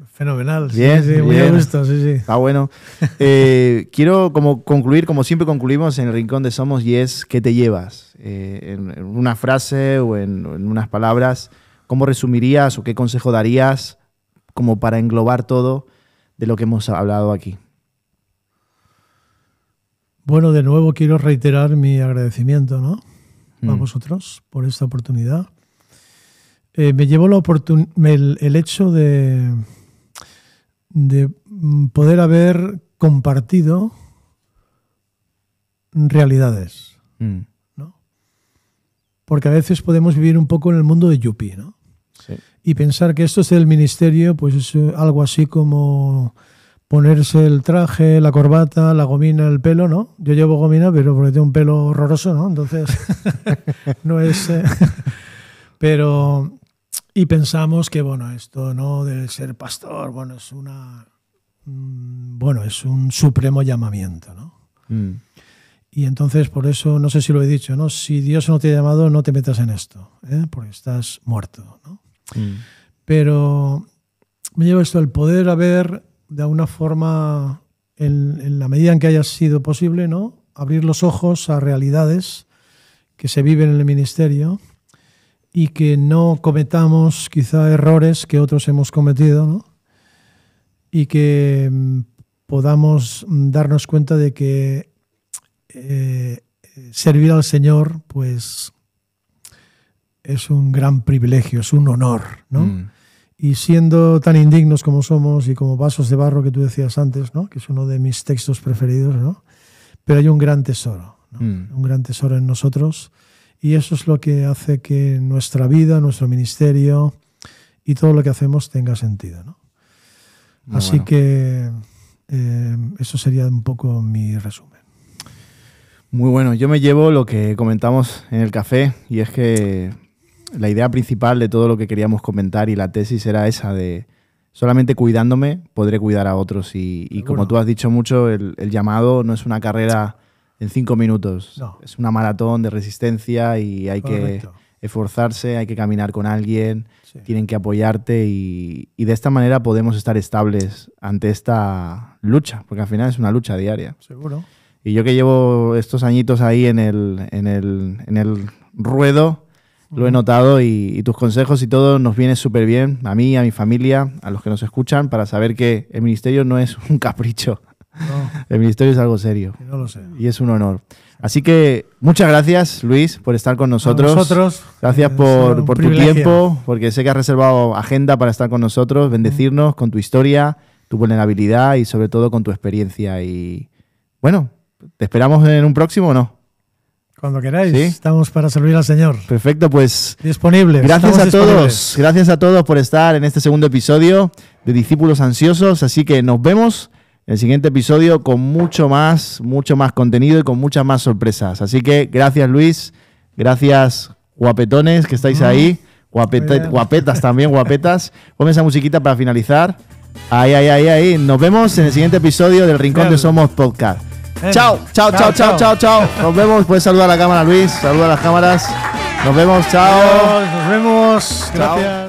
Fenomenal, bien, sí, muy a gusto, sí. Está bueno. Quiero concluir, como siempre concluimos en el Rincón de Somos, y es ¿qué te llevas? En una frase o en unas palabras, ¿cómo resumirías o qué consejo darías como para englobar todo de lo que hemos hablado aquí? Bueno, de nuevo quiero reiterar mi agradecimiento, ¿no? A vosotros por esta oportunidad. me llevó el hecho de poder haber compartido realidades, ¿no? Porque a veces podemos vivir un poco en el mundo de Yuppie, ¿no? Sí. Y pensar que esto es del ministerio, pues es algo así como ponerse el traje, la corbata, la gomina, el pelo, ¿no? Yo llevo gomina, pero porque tengo un pelo horroroso, ¿no? Entonces, no es... pero... Y pensamos que, bueno, esto no de ser pastor, bueno, es un supremo llamamiento, ¿no? Y entonces, por eso, no sé si lo he dicho, ¿no? Si Dios no te ha llamado, no te metas en esto, porque estás muerto, ¿no? Pero me lleva esto, el poder haber, de alguna forma, en la medida en que haya sido posible, ¿no? Abrir los ojos a realidades que se viven en el ministerio y que no cometamos quizá errores que otros hemos cometido, ¿no? Y que podamos darnos cuenta de que servir al Señor, pues, es un gran privilegio, es un honor, ¿no? Y siendo tan indignos como somos y como vasos de barro que tú decías antes, ¿no? Que es uno de mis textos preferidos, ¿no? Pero hay un gran tesoro, ¿no? Un gran tesoro en nosotros, y eso es lo que hace que nuestra vida, nuestro ministerio y todo lo que hacemos tenga sentido, ¿no? Así que eso sería un poco mi resumen. Muy bueno. Yo me llevo lo que comentamos en el café, y es que la idea principal de todo lo que queríamos comentar y la tesis era esa de solamente cuidándome podré cuidar a otros. Y como tú has dicho mucho, el llamado no es una carrera en 5 minutos. No. Es una maratón de resistencia y hay Correcto. Que esforzarse, hay que caminar con alguien, tienen que apoyarte y de esta manera podemos estar estables ante esta lucha, porque al final es una lucha diaria. Seguro. Y yo que llevo estos añitos ahí en el ruedo, lo he notado y tus consejos y todo nos viene súper bien, a mí, a mi familia, a los que nos escuchan, para saber que el ministerio no es un capricho. No. El ministerio es algo serio. No lo sé. Y es un honor. Así que muchas gracias, Luis, por estar con nosotros. Gracias por tu tiempo, porque sé que has reservado agenda para estar con nosotros, bendecirnos con tu historia, tu vulnerabilidad y sobre todo con tu experiencia. Y bueno, ¿te esperamos en un próximo o no? Cuando queráis, ¿sí? Estamos para servir al Señor. Perfecto, pues disponibles. Gracias a todos por estar en este segundo episodio de Discípulos Ansiosos. Así que nos vemos en el siguiente episodio con mucho más contenido y con muchas más sorpresas. Así que gracias, Luis. Gracias, guapetones que estáis ahí. Guapetas también, guapetas. Ponme esa musiquita para finalizar. Ahí. Nos vemos en el siguiente episodio del Rincón de Somos Podcast. Chao. Nos vemos. Puedes saludar a la cámara, Luis. Saluda a las cámaras. Nos vemos. Chao. Nos vemos. Gracias. Chao.